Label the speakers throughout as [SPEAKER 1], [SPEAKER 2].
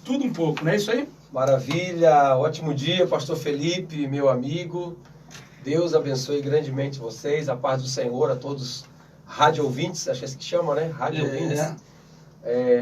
[SPEAKER 1] tudo um pouco, não é isso aí?
[SPEAKER 2] Maravilha, ótimo dia, pastor Felipe, meu amigo. Deus abençoe grandemente vocês, a paz do Senhor a todos rádio ouvintes, acho que é assim que chama, né? Rádio ouvintes.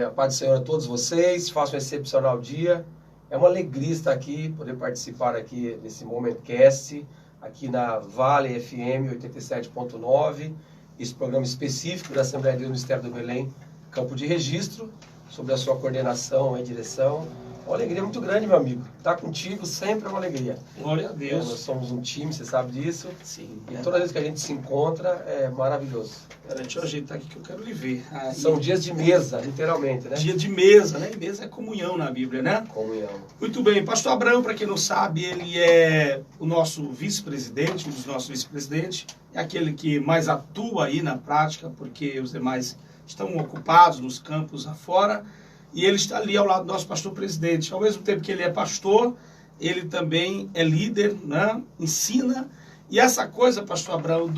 [SPEAKER 2] A paz do Senhor a todos vocês, façam um excepcional dia. É uma alegria estar aqui, poder participar aqui desse Momentcast, aqui na Vale FM 87.9, esse programa específico da Assembleia de Deus do Ministério do Belém, Campo de Registro, sobre a sua coordenação e direção. Uma alegria muito grande, meu amigo. Estar contigo sempre é uma alegria.
[SPEAKER 1] Glória a Deus.
[SPEAKER 2] Nós somos um time, você sabe disso.
[SPEAKER 1] Sim.
[SPEAKER 2] E toda vez que a gente se encontra, é maravilhoso.
[SPEAKER 1] Peraí, deixa eu ajeitar aqui que eu quero lhe ver. Aí,
[SPEAKER 2] são dias de mesa, literalmente, né?
[SPEAKER 1] Dia de mesa, né? E mesa é comunhão na Bíblia, né?
[SPEAKER 2] Comunhão.
[SPEAKER 1] Muito bem. Pastor Abraão, para quem não sabe, ele é o nosso vice-presidente, um dos nossos vice-presidentes. É aquele que mais atua aí na prática, porque os demais estão ocupados nos campos afora. E ele está ali ao lado do nosso pastor presidente. Ao mesmo tempo que ele é pastor, ele também é líder, né? Ensina. E essa coisa, pastor Abraão,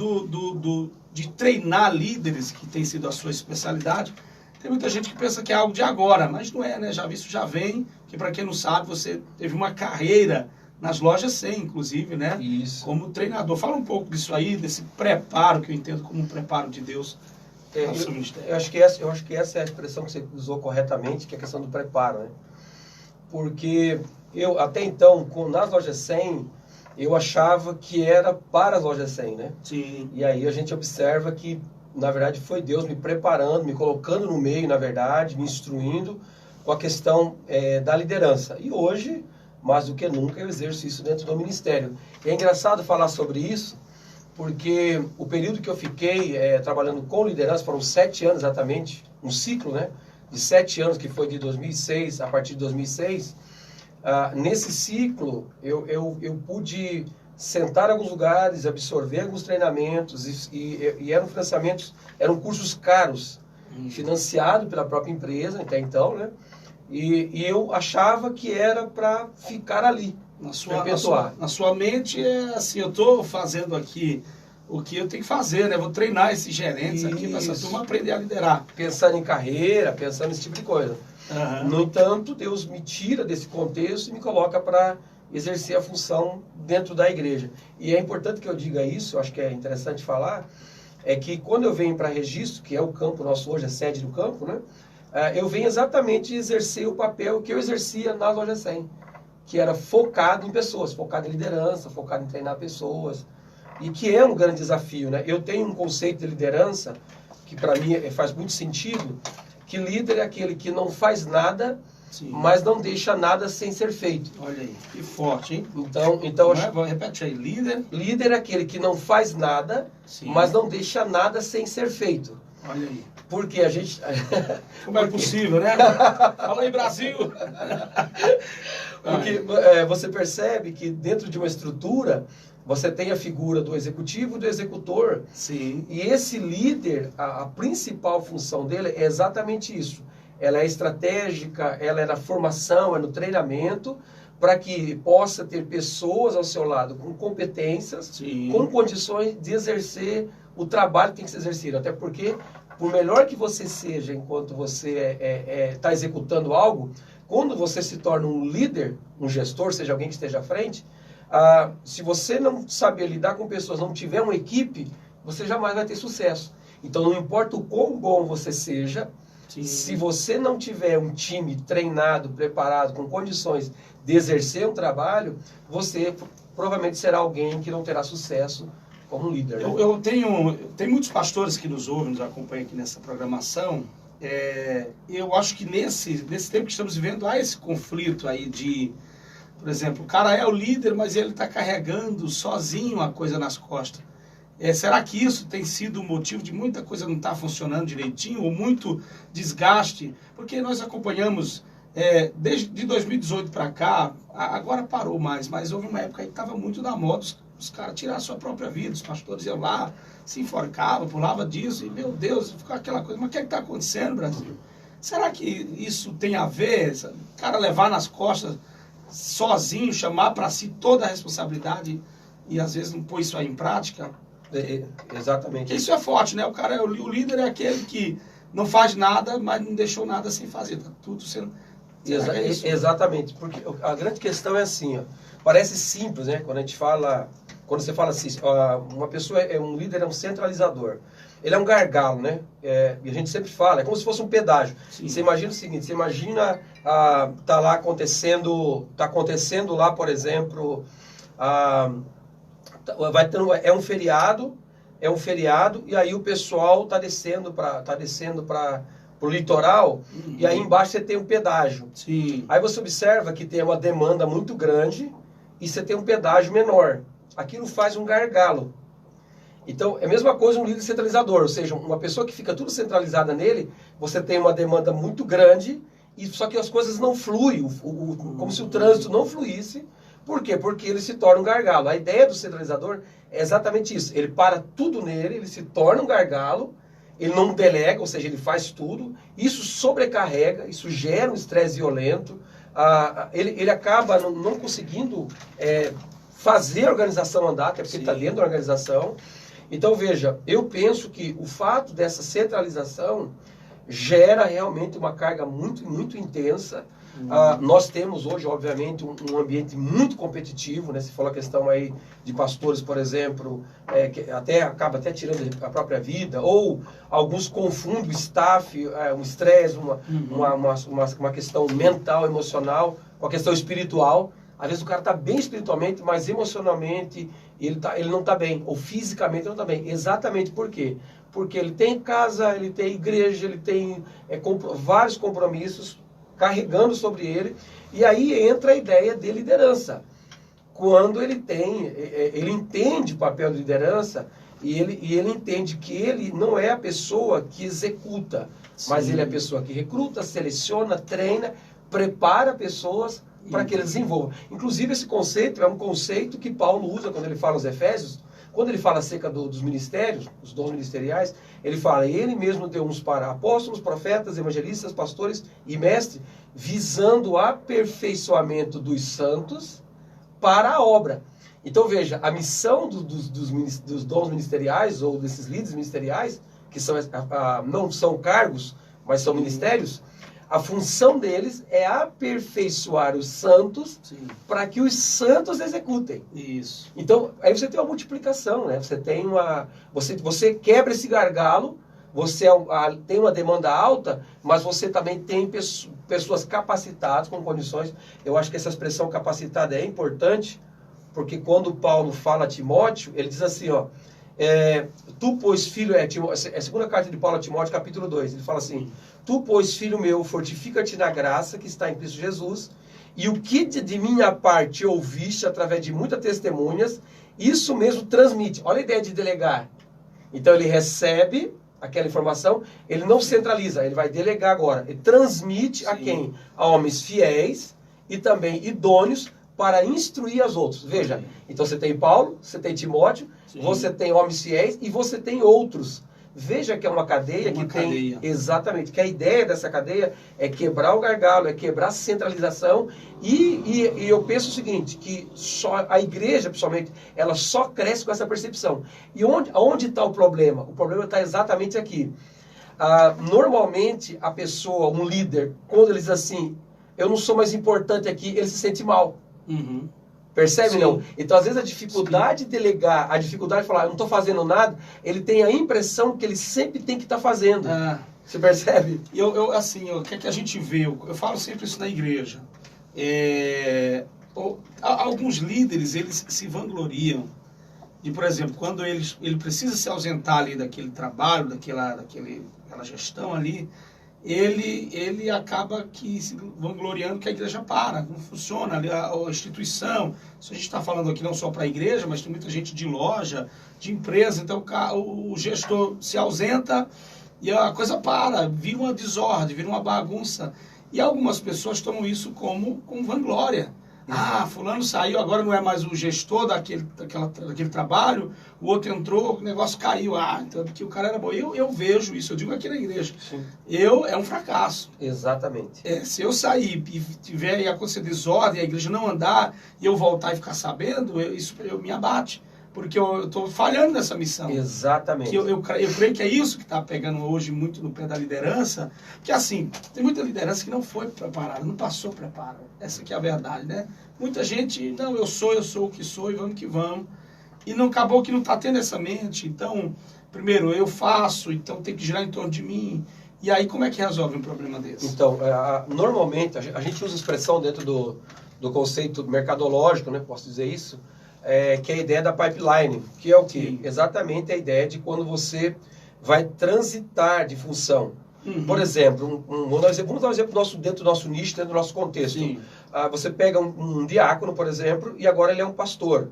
[SPEAKER 1] de treinar líderes, que tem sido a sua especialidade, tem muita gente que pensa que é algo de agora, mas não é, né? Já visto, já vem, que para quem não sabe, você teve uma carreira nas lojas 100, inclusive, né?
[SPEAKER 2] Isso.
[SPEAKER 1] Como treinador. Fala um pouco disso aí, desse preparo, que eu entendo como um preparo de Deus.
[SPEAKER 2] Eu acho que essa é a expressão que você usou corretamente, que é a questão do preparo, né? Porque eu, até então, nas lojas 100, eu achava que era para as lojas 100, né?
[SPEAKER 1] Sim.
[SPEAKER 2] E aí a gente observa que, na verdade, foi Deus me preparando, me colocando no meio, na verdade, me instruindo com a questão da liderança. E hoje, mais do que nunca, eu exerço isso dentro do ministério. E é engraçado falar sobre isso, porque o período que eu fiquei trabalhando com liderança, foram 7 anos exatamente, um ciclo, né, de 7 anos, que foi de 2006, a partir de 2006, nesse ciclo eu pude sentar em alguns lugares, absorver alguns treinamentos, e eram financiamentos, eram cursos caros, financiados pela própria empresa, até então, né, e eu achava que era para ficar ali.
[SPEAKER 1] Na sua mente é assim, eu estou fazendo aqui o que eu tenho que fazer, né? Vou treinar esses gerentes aqui para essa turma aprender a liderar.
[SPEAKER 2] Pensando em carreira, pensando nesse tipo de coisa.
[SPEAKER 1] Uhum.
[SPEAKER 2] No entanto, Deus me tira desse contexto e me coloca para exercer a função dentro da igreja. E é importante que eu diga isso, eu acho que é interessante falar, é que quando eu venho para Registro, que é o campo nosso hoje, a sede do campo, né? Eu venho exatamente exercer o papel que eu exercia na Loja 100. Que era focado em pessoas, focado em liderança, focado em treinar pessoas, e que é um grande desafio, né? Eu tenho um conceito de liderança que para mim faz muito sentido, que líder é aquele que não faz nada, sim, mas não deixa nada sem ser feito.
[SPEAKER 1] Olha aí, que forte, hein?
[SPEAKER 2] Então
[SPEAKER 1] repete aí, líder?
[SPEAKER 2] Líder é aquele que não faz nada, sim, mas não deixa nada sem ser feito.
[SPEAKER 1] Olha aí.
[SPEAKER 2] Porque a gente...
[SPEAKER 1] Como é possível, né? Fala aí, Brasil!
[SPEAKER 2] Porque você percebe que dentro de uma estrutura, você tem a figura do executivo e do executor.
[SPEAKER 1] Sim.
[SPEAKER 2] E esse líder, a principal função dele é exatamente isso. Ela é estratégica, ela é na formação, é no treinamento, para que possa ter pessoas ao seu lado com competências, sim, com condições de exercer o trabalho que tem que ser exercido. Até porque, por melhor que você seja enquanto você está executando algo, quando você se torna um líder, um gestor, seja alguém que esteja à frente, se você não saber lidar com pessoas, não tiver uma equipe, você jamais vai ter sucesso. Então, não importa o quão bom você seja, sim, se você não tiver um time treinado, preparado, com condições de exercer um trabalho, você provavelmente será alguém que não terá sucesso como líder. Né?
[SPEAKER 1] Tem muitos pastores que nos ouvem, nos acompanham aqui nessa programação. Eu acho que nesse tempo que estamos vivendo, há esse conflito aí de, por exemplo, o cara é o líder, mas ele está carregando sozinho a coisa nas costas. Será que isso tem sido o motivo de muita coisa não estar funcionando direitinho, ou muito desgaste? Porque nós acompanhamos, desde 2018 para cá, agora parou mais, mas houve uma época aí que estava muito na moda os caras tirar a sua própria vida, os pastores iam lá, se enforcavam, pulavam disso, e meu Deus, ficou aquela coisa, mas o que está acontecendo, Brasil? Será que isso tem a ver, o cara levar nas costas sozinho, chamar para si toda a responsabilidade e às vezes não pôr isso aí em prática?
[SPEAKER 2] Exatamente.
[SPEAKER 1] Isso é forte, né? O líder é aquele que não faz nada, mas não deixou nada sem fazer, tá tudo sendo...
[SPEAKER 2] Exatamente, porque a grande questão é assim, ó, parece simples, né? Quando você fala assim, uma pessoa um líder, é um centralizador. Ele é um gargalo, né? E a gente sempre fala, é como se fosse um pedágio. Sim. Você imagina o seguinte, você imagina, tá lá acontecendo lá, por exemplo, vai ter é um feriado, e aí o pessoal tá descendo para o litoral, e aí embaixo você tem um pedágio.
[SPEAKER 1] Sim.
[SPEAKER 2] Aí você observa que tem uma demanda muito grande e você tem um pedágio menor. Aquilo faz um gargalo. Então, é a mesma coisa um líder centralizador, ou seja, uma pessoa que fica tudo centralizada nele, você tem uma demanda muito grande, e só que as coisas não fluem, como se o trânsito não fluísse. Por quê? Porque ele se torna um gargalo. A ideia do centralizador é exatamente isso. Ele para tudo nele, ele se torna um gargalo, ele não delega, ou seja, ele faz tudo. Isso sobrecarrega, isso gera um estresse violento. Ele acaba não conseguindo fazer a organização andar, até porque ele está dentro da organização. Então, veja, eu penso que o fato dessa centralização gera realmente uma carga muito, muito intensa. Nós temos hoje, obviamente, um ambiente muito competitivo, né? Você falou a questão aí de pastores, por exemplo, que acaba até tirando a própria vida, ou alguns confundem o staff, um estresse, uma questão mental, emocional, com a questão espiritual. Às vezes o cara está bem espiritualmente, mas emocionalmente ele não está bem, ou fisicamente não está bem. Exatamente por quê? Porque ele tem casa, ele tem igreja, ele tem vários compromissos carregando sobre ele, e aí entra a ideia de liderança. Quando ele entende o papel de liderança, e ele entende que ele não é a pessoa que executa, mas ele é a pessoa que recruta, seleciona, treina, prepara pessoas para que eles desenvolvam. Inclusive, esse conceito é um conceito que Paulo usa quando ele fala aos Efésios, quando ele fala acerca dos ministérios, os dons ministeriais, ele fala, ele mesmo deu uns para apóstolos, profetas, evangelistas, pastores e mestres, visando o aperfeiçoamento dos santos para a obra. Então, veja, a missão dos dons ministeriais, ou desses líderes ministeriais, que não são cargos, mas são ministérios, a função deles é aperfeiçoar os santos para que os santos executem.
[SPEAKER 1] Isso.
[SPEAKER 2] Então, aí você tem uma multiplicação, né? Você tem você quebra esse gargalo, você tem uma demanda alta, mas você também tem pessoas capacitadas, com condições. Eu acho que essa expressão capacitada é importante, porque quando Paulo fala a Timóteo, ele diz assim, ó, tu, pois, filho, é a segunda carta de Paulo a Timóteo, capítulo 2, ele fala assim, tu, pois, filho meu, fortifica-te na graça que está em Cristo Jesus, e o que de minha parte ouviste através de muitas testemunhas, isso mesmo transmite. Olha a ideia de delegar. Então ele recebe aquela informação, ele não centraliza, ele vai delegar agora. Ele transmite a quem? A homens fiéis e também idôneos para instruir as outros. Veja, então você tem Paulo, você tem Timóteo, você tem homens fiéis e você tem outros. Veja que é uma cadeia que tem... Exatamente, que a ideia dessa cadeia é quebrar o gargalo, é quebrar a centralização e eu penso o seguinte, que só a igreja, principalmente, ela só cresce com essa percepção. E onde está o problema? O problema está exatamente aqui. Normalmente, a pessoa, um líder, quando ele diz assim, eu não sou mais importante aqui, ele se sente mal.
[SPEAKER 1] Uhum.
[SPEAKER 2] Percebe, não? Então, às vezes, a dificuldade de delegar, a dificuldade de falar, eu não estou fazendo nada, ele tem a impressão que ele sempre tem que estar fazendo. Você percebe?
[SPEAKER 1] O que é que a gente vê? Eu falo sempre isso na igreja. Alguns líderes, eles se vangloriam de, por exemplo, quando ele precisa se ausentar ali daquele trabalho, daquela gestão ali, ele acaba se vangloriando que a igreja não funciona ali, a instituição. Isso a gente está falando aqui não só para a igreja, mas tem muita gente de loja, de empresa. Então o gestor se ausenta e a coisa vira uma desordem, vira uma bagunça. E algumas pessoas tomam isso como vanglória. Fulano saiu, agora não é mais o gestor daquele trabalho, o outro entrou, o negócio caiu. Então porque o cara era bom. Eu vejo isso, eu digo aqui na igreja.
[SPEAKER 2] Sim.
[SPEAKER 1] É um fracasso.
[SPEAKER 2] Exatamente.
[SPEAKER 1] Se eu sair e tiver acontecer desordem, a igreja não andar, e eu voltar e ficar sabendo, isso me abate. porque eu estou falhando nessa missão.
[SPEAKER 2] Exatamente.
[SPEAKER 1] Que eu creio que é isso que está pegando hoje muito no pé da liderança, que assim, tem muita liderança que não foi preparada, não passou preparo. Essa que é a verdade, né? Muita gente, não, eu sou o que sou e vamos que vamos. E não acabou que não está tendo essa mente. Então, primeiro, eu faço, então tem que girar em torno de mim. E aí, como é que resolve um problema desse?
[SPEAKER 2] Então, normalmente, a gente usa expressão dentro do conceito mercadológico, né, posso dizer isso, que é a ideia da pipeline, que é o quê?
[SPEAKER 1] Sim.
[SPEAKER 2] Exatamente a ideia de quando você vai transitar de função.
[SPEAKER 1] Uhum.
[SPEAKER 2] Por exemplo, vamos dar um exemplo dentro do nosso nicho, dentro do nosso contexto. Você pega um diácono, por exemplo, e agora ele é um pastor.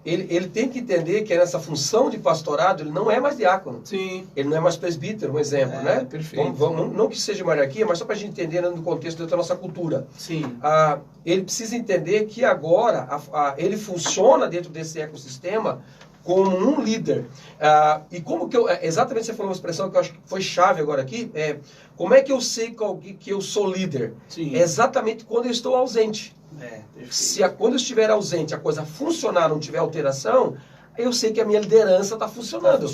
[SPEAKER 2] Ele tem que entender que nessa função de pastorado ele não é mais diácono.
[SPEAKER 1] Sim.
[SPEAKER 2] Ele não é mais presbítero, um exemplo, né?
[SPEAKER 1] Perfeito.
[SPEAKER 2] Não que seja uma hierarquia, mas só para a gente entender no contexto da nossa cultura.
[SPEAKER 1] Sim.
[SPEAKER 2] Ele precisa entender que agora ele funciona dentro desse ecossistema como um líder. E como que exatamente você falou uma expressão que eu acho que foi chave agora aqui, como é que eu sei que eu sou líder?
[SPEAKER 1] Sim.
[SPEAKER 2] É exatamente quando eu estou ausente. Quando eu estiver ausente, a coisa funcionar, não tiver alteração, eu sei que a minha liderança está funcionando.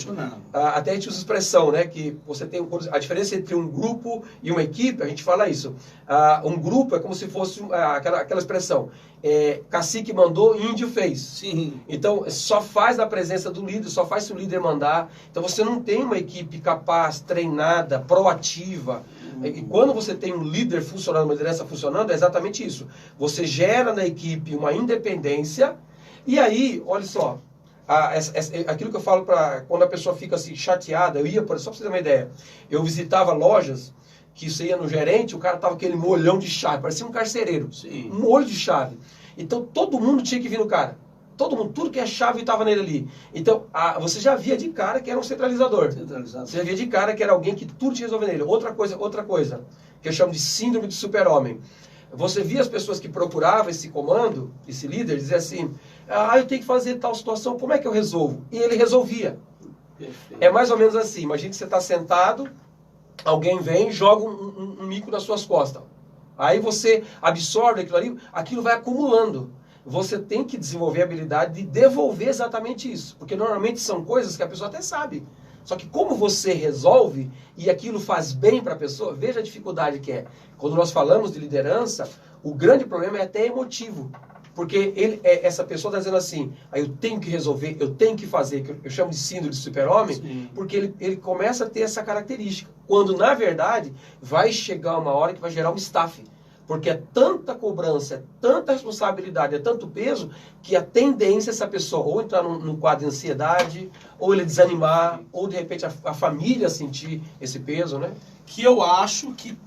[SPEAKER 2] Até a gente usa expressão, né? Que você tem a diferença entre um grupo e uma equipe, a gente fala isso. Um grupo é como se fosse aquela expressão. Cacique mandou, índio fez.
[SPEAKER 1] Sim.
[SPEAKER 2] Então, só faz na presença do líder, só faz se o líder mandar. Então, você não tem uma equipe capaz, treinada, proativa. E quando você tem um líder funcionando, uma liderança funcionando, é exatamente isso. Você gera na equipe uma independência. E aí, olha só, aquilo que eu falo para quando a pessoa fica assim chateada, só para você ter uma ideia, eu visitava lojas que você ia no gerente, o cara tava com aquele molhão de chave, parecia um carcereiro.
[SPEAKER 1] Sim.
[SPEAKER 2] Um molho de chave. Então todo mundo tinha que vir no cara. Todo mundo, tudo que é chave estava nele ali. Então, você já via de cara que era um centralizador. Você já via de cara que era alguém que tudo tinha resolvido nele. Outra coisa, que eu chamo de síndrome de super-homem. Você via as pessoas que procuravam esse comando, esse líder, dizer assim, eu tenho que fazer tal situação, como é que eu resolvo? E ele resolvia. Perfeito. É mais ou menos assim, imagine que você está sentado, alguém vem e joga um mico nas suas costas. Aí você absorve aquilo ali, aquilo vai acumulando. Você tem que desenvolver a habilidade de devolver exatamente isso. Porque normalmente são coisas que a pessoa até sabe. Só que como você resolve e aquilo faz bem para a pessoa, veja a dificuldade que é. Quando nós falamos de liderança, o grande problema é até emotivo. Porque essa pessoa está dizendo assim, eu tenho que resolver, eu tenho que fazer, que eu chamo de síndrome de super-homem, porque ele começa a ter essa característica. Quando, na verdade, vai chegar uma hora que vai gerar um staff. Porque é tanta cobrança, é tanta responsabilidade, é tanto peso, que a tendência é essa pessoa ou entrar num quadro de ansiedade, ou ele desanimar, ou de repente a família sentir esse peso, né?
[SPEAKER 1] Que eu acho que,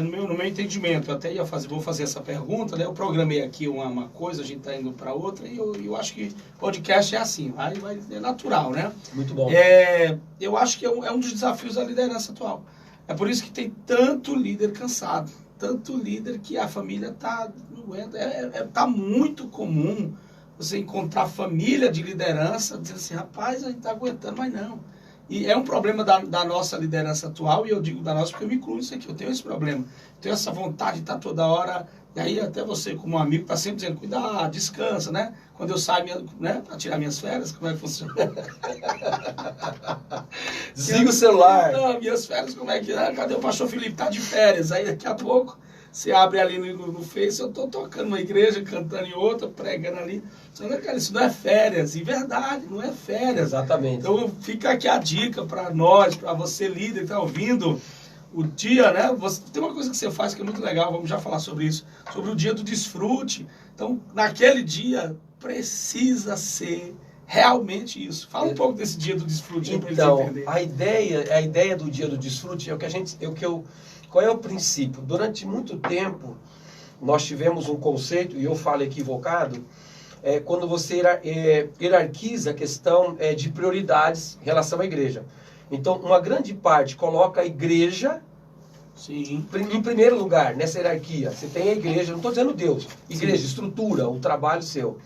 [SPEAKER 1] no meu entendimento, eu até vou fazer essa pergunta, né? Eu programei aqui uma coisa, a gente está indo para outra, e eu acho que podcast é assim, é natural, né?
[SPEAKER 2] Muito bom.
[SPEAKER 1] Eu acho que é um dos desafios da liderança atual. É por isso que tem tanto líder cansado. Tanto líder que a família está tá muito comum você encontrar família de liderança dizendo assim, rapaz, a gente está aguentando, mas não. E é um problema da nossa liderança atual, e eu digo da nossa porque eu me incluo nisso aqui, eu tenho esse problema. Tenho essa vontade de estar toda hora, e aí até você como amigo está sempre dizendo, cuidado, descansa, né? Quando eu saio, né, para tirar minhas férias, como é que funciona?
[SPEAKER 2] Desliga o celular.
[SPEAKER 1] Não, minhas férias, como é que é? Cadê o pastor Felipe? Tá de férias. Aí daqui a pouco, você abre ali no Face, eu tô tocando numa igreja, cantando em outra, pregando ali. Você não, cara, isso não é férias. E verdade, não é férias.
[SPEAKER 2] Exatamente.
[SPEAKER 1] Então fica aqui a dica para nós, para você líder que tá ouvindo, o dia, né? Tem uma coisa que você faz que é muito legal, vamos já falar sobre isso, sobre o dia do desfrute. Então, naquele dia, precisa ser realmente isso. Fala um pouco desse dia do desfrute.
[SPEAKER 2] Então, a ideia do dia do desfrute é o que qual é o princípio? Durante muito tempo, nós tivemos um conceito, e eu falo equivocado, quando você hierarquiza a questão de prioridades em relação à igreja. Então, uma grande parte coloca a igreja em primeiro lugar, nessa hierarquia. Você tem a igreja, não estou dizendo Deus, igreja, estrutura, o trabalho seu.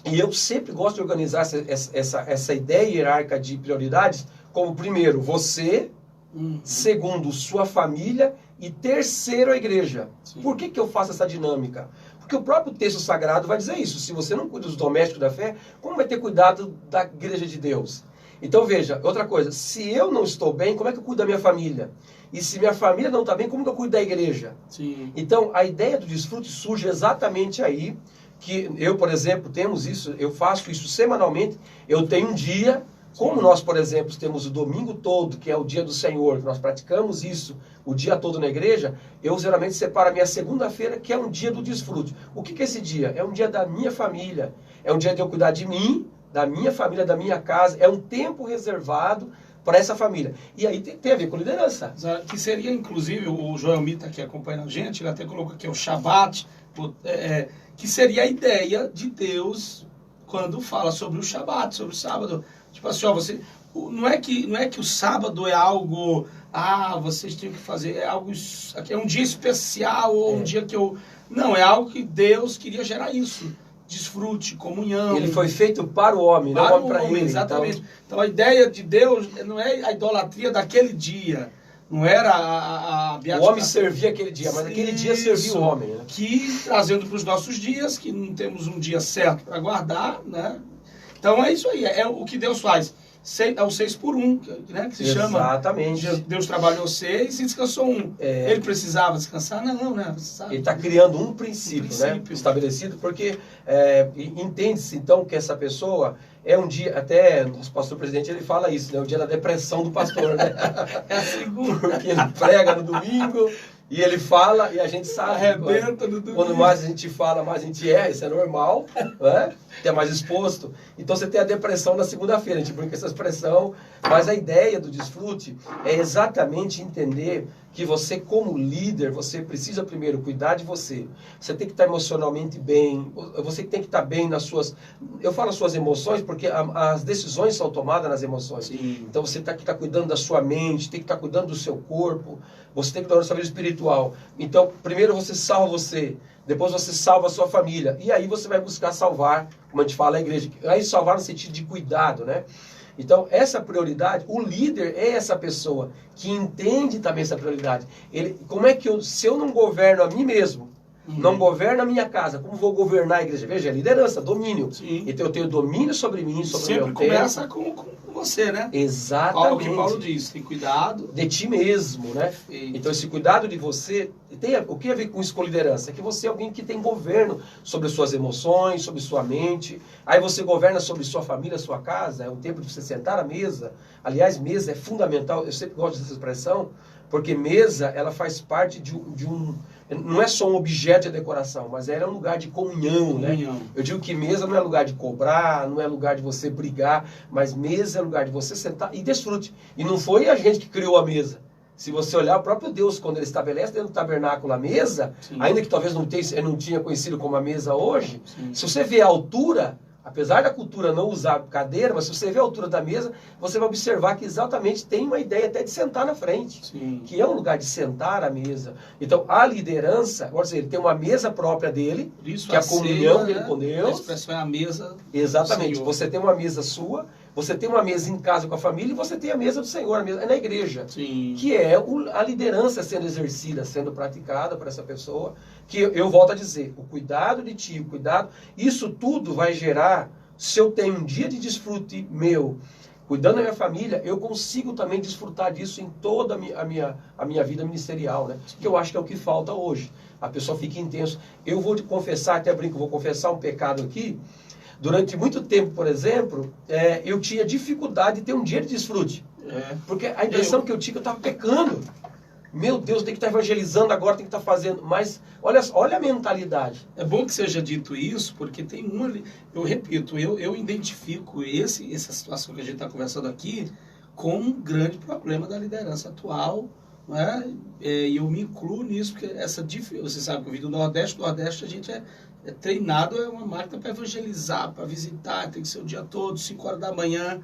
[SPEAKER 2] E eu sempre gosto de organizar essa ideia hierárquica de prioridades como, primeiro, você, segundo, sua família e terceiro, a igreja. Por que eu faço essa dinâmica? Porque o próprio texto sagrado vai dizer isso. Se você não cuida dos domésticos da fé, como vai ter cuidado da igreja de Deus? Então veja, outra coisa, se eu não estou bem, como é que eu cuido da minha família? E se minha família não está bem, como que eu cuido da igreja?
[SPEAKER 1] Sim.
[SPEAKER 2] Então a ideia do desfrute surge exatamente aí, que eu, por exemplo, temos isso, eu faço isso semanalmente, eu tenho um dia, como nós, por exemplo, temos o domingo todo, que é o dia do Senhor, que nós praticamos isso o dia todo na igreja, eu geralmente separo a minha segunda-feira, que é um dia do desfrute. O que é esse dia? É um dia da minha família, é um dia de eu cuidar de mim, da minha família, da minha casa, é um tempo reservado para essa família. E aí tem a ver com liderança.
[SPEAKER 1] Que seria, inclusive, o Joel Mita aqui acompanhando a gente, ele até colocou aqui o Shabat, que seria a ideia de Deus quando fala sobre o Shabat, sobre o sábado. Tipo assim, ó, não é que o sábado é algo, vocês têm que fazer, é um dia especial, ou um dia que eu... Não, é algo que Deus queria gerar isso. Desfrute, comunhão.
[SPEAKER 2] Ele foi feito para o homem, não o homem para ele.
[SPEAKER 1] Exatamente. Então a ideia de Deus não é a idolatria daquele dia. Não era a
[SPEAKER 2] o homem servia aquele dia, mas aquele dia servia o homem. Né?
[SPEAKER 1] Que, trazendo para os nossos dias, que não temos um dia certo para guardar, né? Então é isso aí, é o que Deus faz. É o 6 por 1, né, que se chama.
[SPEAKER 2] Exatamente.
[SPEAKER 1] Deus trabalhou 6 e descansou 1. Ele precisava descansar? Não, né?
[SPEAKER 2] Ele está criando um princípio, né, estabelecido, porque entende-se então que essa pessoa é um dia, até o nosso pastor presidente ele fala isso, né, o dia da depressão do pastor, né?
[SPEAKER 1] É a segunda.
[SPEAKER 2] Porque ele prega no domingo. E ele fala, e a gente sabe,
[SPEAKER 1] arrebenta no domingo.
[SPEAKER 2] Quando mais a gente fala, mais a gente isso é normal, né? É mais exposto. Então você tem a depressão na segunda-feira, a gente brinca com essa expressão, mas a ideia do desfrute é exatamente entender que você, como líder, você precisa primeiro cuidar de você. Você tem que estar emocionalmente bem, você tem que estar bem nas suas... Eu falo as suas emoções porque as decisões são tomadas nas emoções.
[SPEAKER 1] Sim.
[SPEAKER 2] Então você tem que estar cuidando da sua mente, tem que estar cuidando do seu corpo, você tem que estar na sua vida espiritual. Então, primeiro você salva você, depois você salva a sua família. E aí você vai buscar salvar, como a gente fala, a igreja. Aí salvar no sentido de cuidado, né? Então, essa prioridade, o líder é essa pessoa que entende também essa prioridade. Como é que se eu não governo a mim mesmo, não governo a minha casa, como vou governar a igreja? Veja, liderança, domínio.
[SPEAKER 1] Sim.
[SPEAKER 2] Então eu tenho domínio sobre mim, sobre o meu tempo.
[SPEAKER 1] Sempre começa com você, né?
[SPEAKER 2] Exatamente.
[SPEAKER 1] O que Paulo diz, tem cuidado.
[SPEAKER 2] De ti mesmo, né?
[SPEAKER 1] Eita.
[SPEAKER 2] Então esse cuidado de você, o que a ver com isso com liderança? É que você é alguém que tem governo sobre suas emoções, sobre sua mente. Aí você governa sobre sua família, sua casa. É um tempo de você sentar à mesa. Aliás, mesa é fundamental. Eu sempre gosto dessa expressão, porque mesa, ela faz parte de um não é só um objeto de decoração, mas é um lugar de comunhão, né? Eu digo que mesa não é lugar de cobrar, não é lugar de você brigar, mas mesa é lugar de você sentar e desfrute. E não foi a gente que criou a mesa. Se você olhar, o próprio Deus, quando ele estabelece dentro do tabernáculo a mesa, sim, ainda que talvez não tinha conhecido como a mesa hoje, sim, se você vê a altura, apesar da cultura não usar cadeira, mas se você vê a altura da mesa, você vai observar que exatamente tem uma ideia até de sentar na frente. Sim. Que é um lugar de sentar à mesa. Então, a liderança, pode dizer, ele tem uma mesa própria dele,
[SPEAKER 1] isso,
[SPEAKER 2] que é a comunhão dele com Deus.
[SPEAKER 1] A expressão é a mesa.
[SPEAKER 2] Exatamente. Você tem uma mesa sua, você tem uma mesa em casa com a família e você tem a mesa do Senhor, a mesa na igreja. Sim. Que é a liderança sendo exercida, sendo praticada por essa pessoa. Que eu volto a dizer, o cuidado de ti, o cuidado, isso tudo vai gerar, se eu tenho um dia de desfrute meu, cuidando da minha família, eu consigo também desfrutar disso em toda a minha vida ministerial, né? Que eu acho que é o que falta hoje. A pessoa fica intenso. Eu vou te confessar, até brinco, vou confessar um pecado aqui. Durante muito tempo, por exemplo, eu tinha dificuldade de ter um dia de desfrute. Porque a impressão que eu tinha que eu estava pecando. Meu Deus, tem que estar evangelizando agora, tem que estar fazendo. Mas olha a mentalidade.
[SPEAKER 1] É bom que seja dito isso, porque tem eu repito, eu identifico essa situação que a gente está conversando aqui como um grande problema da liderança atual. Né? E eu me incluo nisso, porque você sabe que eu vim do Nordeste a gente é treinado, é uma máquina para evangelizar, para visitar, tem que ser o dia todo, 5 horas da manhã,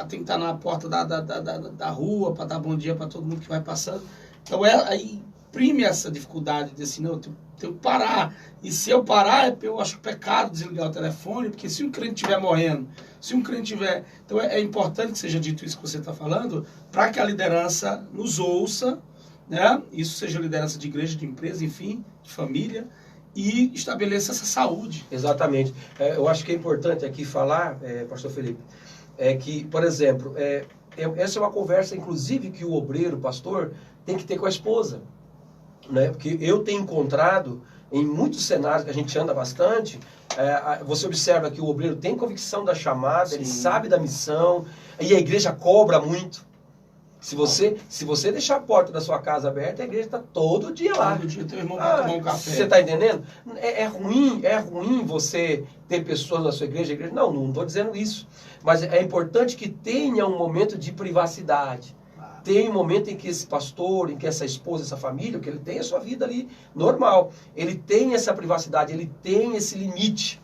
[SPEAKER 1] tem que estar na porta da rua para dar bom dia para todo mundo que vai passando. Então aí imprime essa dificuldade de assim, não, eu tenho que parar. E se eu parar, eu acho pecado desligar o telefone, porque se um crente estiver morrendo, se um crente tiver... Então é importante que seja dito isso que você está falando, para que a liderança nos ouça, né? Isso seja liderança de igreja, de empresa, enfim, de família, e estabeleça essa saúde.
[SPEAKER 2] Exatamente. Eu acho que é importante aqui falar, pastor Felipe, que, por exemplo, essa é uma conversa, inclusive, que o obreiro, o pastor, tem que ter com a esposa. Né? Porque eu tenho encontrado, em muitos cenários que a gente anda bastante, você observa que o obreiro tem convicção da chamada,
[SPEAKER 1] Sim.
[SPEAKER 2] ele sabe da missão, e a igreja cobra muito. Se você deixar a porta da sua casa aberta, a igreja está todo dia lá.
[SPEAKER 1] Todo dia teu irmão vai tomar um café.
[SPEAKER 2] Você está entendendo? É ruim você ter pessoas na sua igreja. Não estou dizendo isso. Mas é importante que tenha um momento de privacidade. Tem um momento em que esse pastor, em que essa esposa, essa família, que ele tem a sua vida ali normal. Ele tem essa privacidade, ele tem esse limite.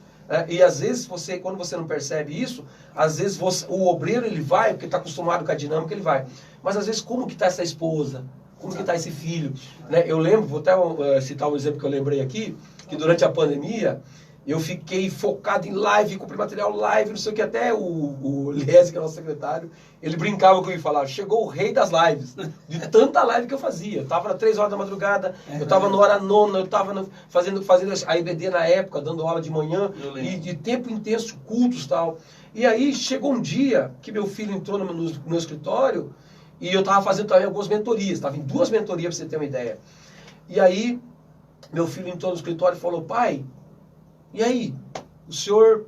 [SPEAKER 2] E às vezes, quando você não percebe isso, às vezes o obreiro ele vai, porque está acostumado com a dinâmica, ele vai. Mas às vezes, como que está essa esposa? Como que está esse filho? Né? Eu lembro, vou até citar um exemplo que eu lembrei aqui, que durante a pandemia, eu fiquei focado em live, comprei material live, não sei o que, até o Liese, que é o nosso secretário, ele brincava comigo e falava, chegou o rei das lives, de tanta live que eu fazia. Eu estava às 3 horas da madrugada, eu estava na hora nona, eu estava fazendo a IBD na época, dando aula de manhã, e de tempo intenso, cultos e tal. E aí chegou um dia que meu filho entrou no meu escritório, e eu estava fazendo também algumas mentorias, estava em 2 mentorias, para você ter uma ideia. E aí, meu filho entrou no escritório e falou, pai, e aí, o senhor,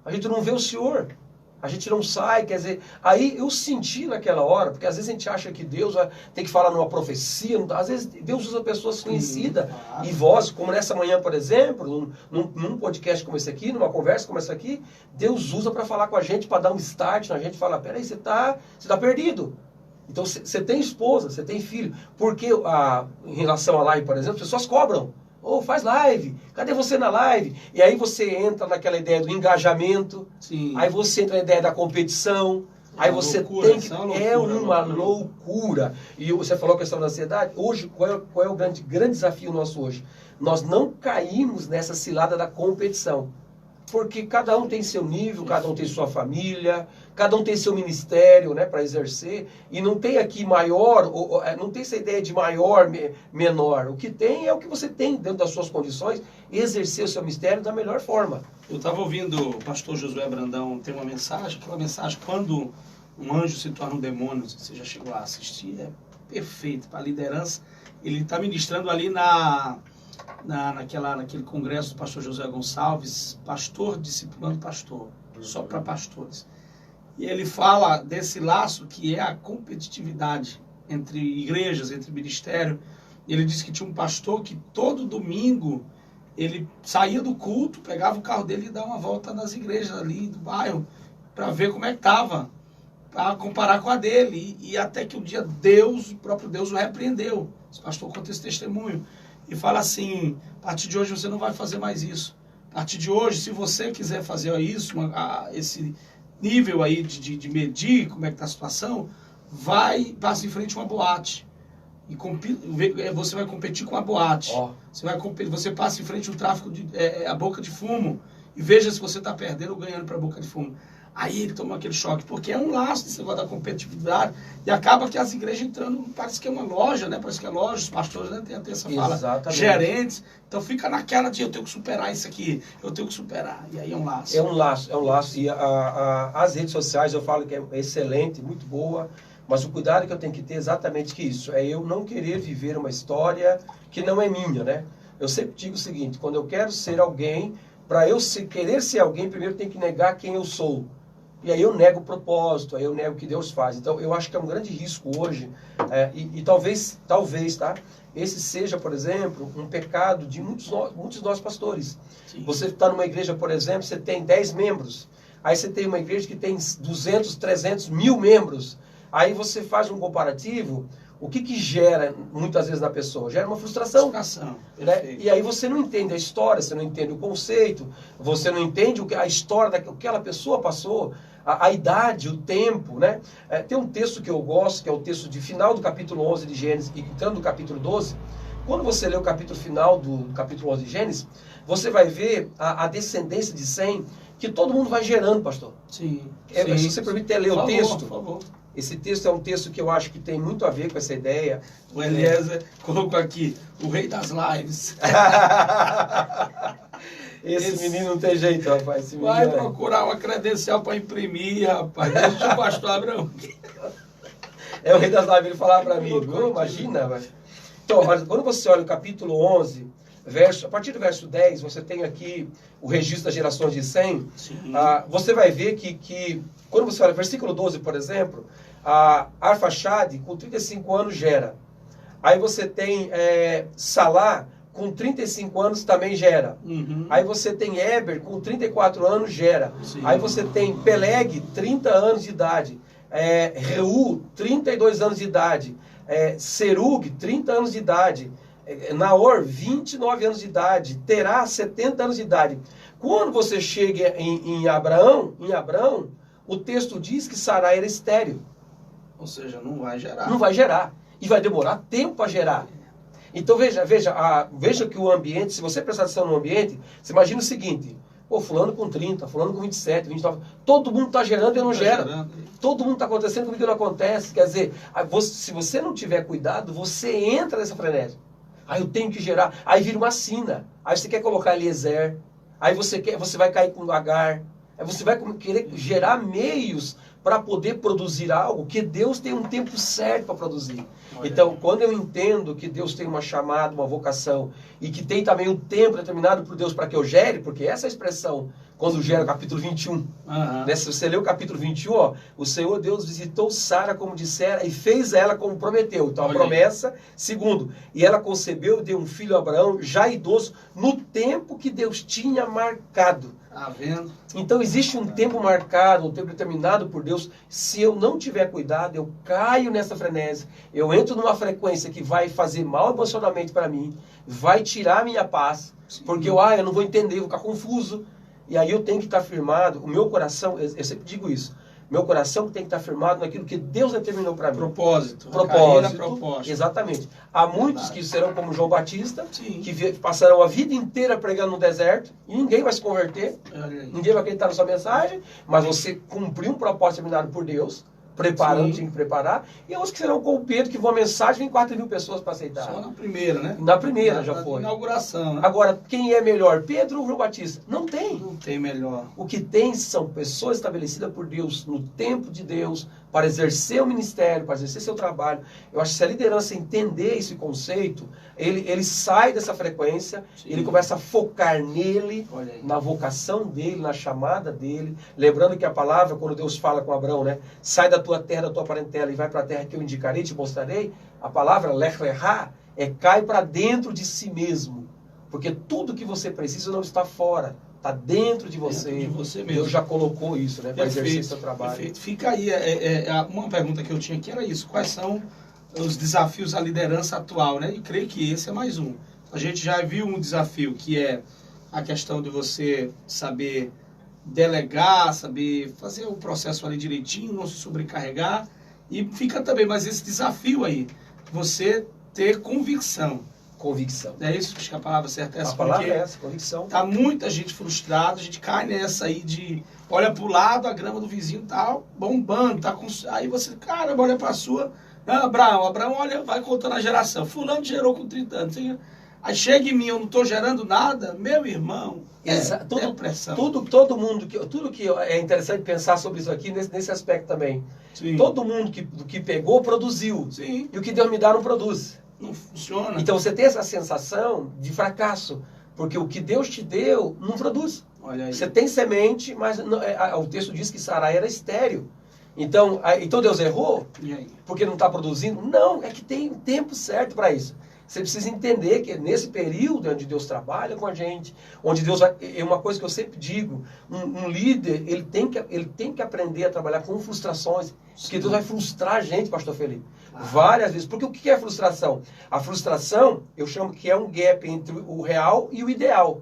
[SPEAKER 2] a gente não vê o senhor, a gente não sai, quer dizer, aí eu senti naquela hora, porque às vezes a gente acha que Deus tem que falar numa profecia, às vezes Deus usa pessoas conhecidas e vozes, como nessa manhã, por exemplo, num podcast como esse aqui, numa conversa como essa aqui, Deus usa para falar com a gente, para dar um start na gente, falar, peraí, você tá perdido. Então você tem esposa, você tem filho, porque em relação à live, por exemplo, as pessoas cobram. Faz live, cadê você na live? E aí você entra naquela ideia do engajamento,
[SPEAKER 1] Sim.
[SPEAKER 2] Aí você entra na ideia da competição, aí você
[SPEAKER 1] loucura,
[SPEAKER 2] tem que... É uma loucura. E você falou a questão da ansiedade, hoje, qual é o grande desafio nosso hoje? Nós não caímos nessa cilada da competição. Porque cada um tem seu nível, cada um tem sua família, cada um tem seu ministério, né, para exercer, e não tem aqui maior, não tem essa ideia de maior, menor. O que tem é o que você tem dentro das suas condições, exercer o seu ministério da melhor forma.
[SPEAKER 1] Eu estava ouvindo o pastor Josué Brandão ter uma mensagem, aquela mensagem, quando um anjo se torna um demônio, se você já chegou a assistir, é perfeito para a liderança. Ele está ministrando ali naquele congresso do pastor José Gonçalves, pastor discipulando pastor, só para pastores. E ele fala desse laço que é a competitividade entre igrejas, entre ministério. Ele disse que tinha um pastor que todo domingo ele saía do culto, pegava o carro dele e dava uma volta nas igrejas ali do bairro para ver como é que estava, para comparar com a dele. E até que um dia o próprio Deus o repreendeu. Esse pastor conta esse testemunho. E fala assim, a partir de hoje você não vai fazer mais isso. A partir de hoje, se você quiser fazer isso, esse nível aí de medir como é que está a situação, passa em frente a uma boate. E você vai competir com a boate. Você passa em frente ao tráfico a boca de fumo e veja se você está perdendo ou ganhando para a boca de fumo. Aí ele tomou aquele choque, porque é um laço desse negócio da competitividade, e acaba que as igrejas entrando, parece que é uma loja, né? Parece que é loja, os pastores, né, tem até essa fala, gerentes, então fica naquela de eu tenho que superar isso aqui, eu tenho que superar, e aí é um laço.
[SPEAKER 2] É um laço, e as redes sociais eu falo que é excelente, muito boa, mas o cuidado que eu tenho que ter é exatamente que isso, é eu não querer viver uma história que não é minha, né? Eu sempre digo o seguinte, quando eu quero ser alguém, para eu querer ser alguém, primeiro eu tenho que negar quem eu sou. E aí eu nego o propósito, aí eu nego o que Deus faz. Então eu acho que é um grande risco hoje, e talvez, tá? Esse seja, por exemplo, um pecado de muitos de nós pastores. Sim. Você está numa igreja, por exemplo, você tem 10 membros, aí você tem uma igreja que tem 200, 300, 1000 membros, aí você faz um comparativo, o que gera muitas vezes na pessoa? Gera uma frustração. Né? E aí você não entende a história, você não entende o conceito, você não entende a história daquela pessoa passou, a idade, o tempo, né? Tem um texto que eu gosto, que é o texto de final do capítulo 11 de Gênesis e entrando no capítulo 12. Quando você lê o capítulo final do capítulo 11 de Gênesis, você vai ver a descendência de Sem, que todo mundo vai gerando, pastor.
[SPEAKER 1] Sim.
[SPEAKER 2] Se você permite ler o texto.
[SPEAKER 1] Por favor.
[SPEAKER 2] Esse texto é um texto que eu acho que tem muito a ver com essa ideia.
[SPEAKER 1] O Eliezer colocou aqui, o rei das lives.
[SPEAKER 2] Esse menino não tem jeito, rapaz. Esse
[SPEAKER 1] Vai
[SPEAKER 2] menino
[SPEAKER 1] procurar uma credencial para imprimir, rapaz. Deixa o pastor Abraão.
[SPEAKER 2] É o rei das lives, ele falava para mim, viu? Imagina, velho. Então, quando você olha o capítulo 11, a partir do verso 10, você tem aqui o registro das gerações de Sem. Você vai ver que quando você olha o versículo 12, por exemplo, Arfaxade, com 35 anos, gera. Aí você tem Salá, com 35 anos, também gera. Aí você tem Eber, com 34 anos, gera.
[SPEAKER 1] Sim.
[SPEAKER 2] Aí você tem Peleg, 30 anos de idade. Reu, 32 anos de idade. Serug, 30 anos de idade. Naor, 29 anos de idade. Terá, 70 anos de idade. Quando você chega em Abraão, o texto diz que Sarai era estéril.
[SPEAKER 1] Ou seja, não vai gerar.
[SPEAKER 2] Não vai gerar. E vai demorar tempo para gerar. Então veja que o ambiente, se você prestar atenção no ambiente, você imagina o seguinte: pô, fulano com 30, fulano com 27, 29, todo mundo está gerando e eu não gero. Todo mundo está acontecendo comigo e não acontece. Quer dizer, se você não tiver cuidado, você entra nessa frenésia. Aí eu tenho que gerar. Aí vira uma sina. Aí você quer colocar Eliezer. Aí você vai cair com Agar. Aí você vai querer gerar meios para poder produzir algo que Deus tem um tempo certo para produzir. Então, quando eu entendo que Deus tem uma chamada, uma vocação, e que tem também um tempo determinado por Deus para que eu gere, porque essa expressão, quando gera, capítulo 21, né, se você lê o capítulo 21, ó, o Senhor Deus visitou Sara como dissera e fez ela como prometeu. Então, a promessa, segundo, e ela concebeu e deu um filho a Abraão, já idoso, no tempo que Deus tinha marcado.
[SPEAKER 1] Tá vendo?
[SPEAKER 2] Então existe um tempo marcado, um tempo determinado por Deus. Se eu não tiver cuidado, eu caio nessa frenésia. Eu entro numa frequência que vai fazer mal emocionalmente para mim, vai tirar a minha paz, porque eu não vou entender, vou ficar confuso. E aí eu tenho que estar firmado, o meu coração, eu sempre digo isso, meu coração tem que estar firmado naquilo que Deus determinou para mim.
[SPEAKER 1] Propósito.
[SPEAKER 2] Exatamente. Há muitos que serão como João Batista,
[SPEAKER 1] Sim.
[SPEAKER 2] que passarão a vida inteira pregando no deserto, e ninguém vai se converter, ninguém vai acreditar na sua mensagem, mas você cumpriu um propósito determinado por Deus, preparando, tinha que preparar, e outros que serão como Pedro, que vão a mensagem, vem 4.000 pessoas para aceitar.
[SPEAKER 1] Só na primeira, né?
[SPEAKER 2] Na primeira já foi.
[SPEAKER 1] Na inauguração, né?
[SPEAKER 2] Agora, quem é melhor, Pedro ou João Batista? Não tem.
[SPEAKER 1] Não tem melhor.
[SPEAKER 2] O que tem são pessoas estabelecidas por Deus, no tempo de Deus, para exercer o ministério, para exercer seu trabalho. Eu acho que se a liderança entender esse conceito, ele sai dessa frequência, ele começa a focar nele, na vocação dele, na chamada dele. Lembrando que a palavra, quando Deus fala com Abraão, né? Sai da tua terra, da tua parentela e vai para a terra que eu indicarei, te mostrarei. A palavra lech lechá cai para dentro de si mesmo. Porque tudo que você precisa não está fora. Está dentro de você.
[SPEAKER 1] Dentro de você mesmo.
[SPEAKER 2] Deus já colocou isso, né? Para exercer seu trabalho.
[SPEAKER 1] Perfeito. Fica aí, uma pergunta que eu tinha aqui era isso. Quais são os desafios à liderança atual, né? E creio que esse é mais um. A gente já viu um desafio que é a questão de você saber delegar, saber fazer o processo ali direitinho, não se sobrecarregar. E fica também mais esse desafio aí, você ter convicção.
[SPEAKER 2] Convicção.
[SPEAKER 1] É isso? Acho que a palavra certa é essa.
[SPEAKER 2] A palavra é essa, convicção.
[SPEAKER 1] Tá muita gente frustrada, a gente cai nessa aí de olha pro lado, a grama do vizinho tá bombando, tá com... Aí você, caramba, olha pra sua. Abraão, olha, vai contando a geração. Fulano gerou com 30 anos. Aí chega em mim, eu não tô gerando nada, meu irmão. Pressão.
[SPEAKER 2] Todo mundo, tudo que é interessante pensar sobre isso aqui, nesse aspecto também.
[SPEAKER 1] Sim.
[SPEAKER 2] Todo mundo que pegou, produziu.
[SPEAKER 1] Sim.
[SPEAKER 2] E o que Deus me dá não produz.
[SPEAKER 1] Não funciona.
[SPEAKER 2] Então você tem essa sensação de fracasso, porque o que Deus te deu não produz.
[SPEAKER 1] Olha aí.
[SPEAKER 2] Você tem semente, mas o texto diz que Sarai era estéril. Então Deus errou?
[SPEAKER 1] E aí?
[SPEAKER 2] Porque não está produzindo? Não, é que tem um tempo certo para isso. Você precisa entender que nesse período onde Deus trabalha com a gente, onde Deus vai, é uma coisa que eu sempre digo, um líder, ele tem que aprender a trabalhar com frustrações, porque Deus vai frustrar a gente, pastor Felipe, várias vezes. Porque o que é frustração? A frustração, eu chamo que é um gap entre o real e o ideal.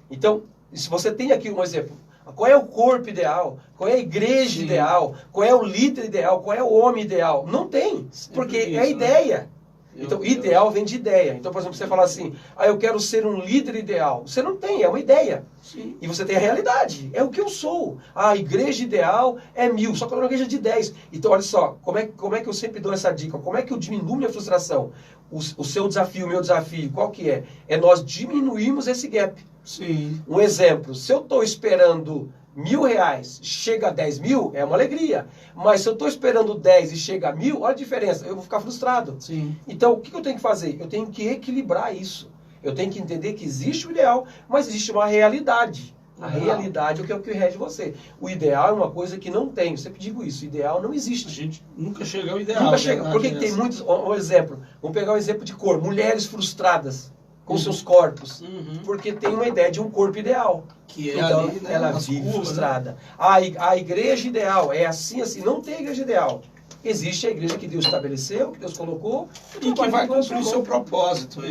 [SPEAKER 2] Então, se você tem aqui um exemplo, qual é o corpo ideal? Qual é a igreja ideal? Qual é o líder ideal? Qual é o homem ideal? Não tem, porque é a ideia. Então, ideal vem de ideia. Então, por exemplo, você fala assim, eu quero ser um líder ideal. Você não tem, é uma ideia.
[SPEAKER 1] Sim.
[SPEAKER 2] E você tem a realidade. É o que eu sou. A igreja ideal é 1000, só que eu tô na igreja de 10. Então, olha só, como é que eu sempre dou essa dica? Como é que eu diminuo minha frustração? O seu desafio, o meu desafio, qual que é? É nós diminuirmos esse gap.
[SPEAKER 1] Sim.
[SPEAKER 2] Um exemplo, se eu estou esperando R$1.000, chega a 10.000, é uma alegria. Mas se eu estou esperando 10 e chega a 1.000, olha a diferença, eu vou ficar frustrado.
[SPEAKER 1] Sim.
[SPEAKER 2] Então, o que eu tenho que fazer? Eu tenho que equilibrar isso. Eu tenho que entender que existe o ideal, mas existe uma realidade. A realidade é o que rege você. O ideal é uma coisa que não tem. Eu sempre digo isso, o ideal não existe.
[SPEAKER 1] A gente nunca chega ao ideal.
[SPEAKER 2] Nunca chega. Porque tem muitos... Um exemplo, vamos pegar um exemplo de cor. Mulheres frustradas com seus corpos. Porque tem uma ideia de um corpo ideal.
[SPEAKER 1] Que é
[SPEAKER 2] então,
[SPEAKER 1] ali, né,
[SPEAKER 2] ela vive
[SPEAKER 1] curvas,
[SPEAKER 2] frustrada. Né? A igreja ideal é assim, assim. Não tem igreja ideal. Existe a igreja que Deus estabeleceu, que Deus colocou.
[SPEAKER 1] E que vai cumprir o seu propósito.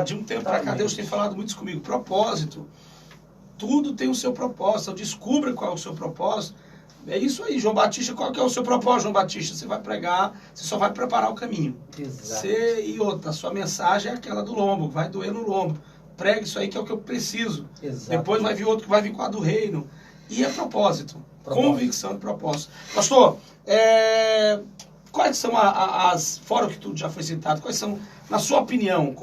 [SPEAKER 1] De um tempo para cá, Deus tem falado muito isso comigo. Propósito. Tudo tem o seu propósito. Descubra qual é o seu propósito. É isso aí, João Batista. Qual que é o seu propósito, João Batista? Você vai pregar, você só vai preparar o caminho.
[SPEAKER 2] Exato.
[SPEAKER 1] E outra, a sua mensagem é aquela do lombo, vai doer no lombo. Prega isso aí que é o que eu preciso.
[SPEAKER 2] Exato.
[SPEAKER 1] Depois vai vir outro que vai vir com a do reino. E é propósito. Convicção e propósito. Pastor, quais são fora o que tudo já foi citado, quais são, na sua opinião,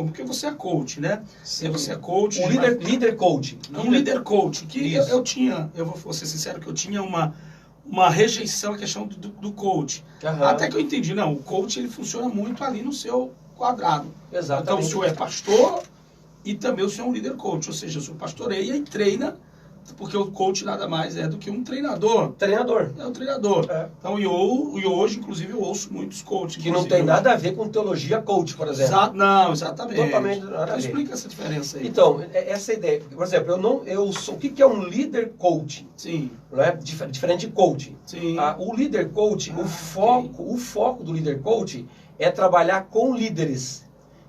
[SPEAKER 1] porque você é coach, né?
[SPEAKER 2] Sim.
[SPEAKER 1] Você é coach.
[SPEAKER 2] Líder coach.
[SPEAKER 1] Um líder coach. Que eu vou ser sincero, que eu tinha uma rejeição à questão do coach. Até que eu entendi, não, o coach ele funciona muito ali no seu quadrado.
[SPEAKER 2] Exatamente.
[SPEAKER 1] Então o senhor é pastor e também o senhor é um líder coach, ou seja, o senhor pastoreia e treina, porque o coach nada mais é do que um treinador.
[SPEAKER 2] Treinador.
[SPEAKER 1] É um treinador. Então, e hoje, inclusive, eu ouço muitos coaches.
[SPEAKER 2] Que não tem nada a ver com teologia coach, por exemplo.
[SPEAKER 1] Não, exatamente.
[SPEAKER 2] Totalmente nada a ver.
[SPEAKER 1] Explica essa diferença aí.
[SPEAKER 2] Então, essa ideia. Por exemplo, o que é um líder coach?
[SPEAKER 1] Sim.
[SPEAKER 2] Não é? Diferente de coaching.
[SPEAKER 1] Sim.
[SPEAKER 2] O líder coach, o foco do líder coach é trabalhar com líderes.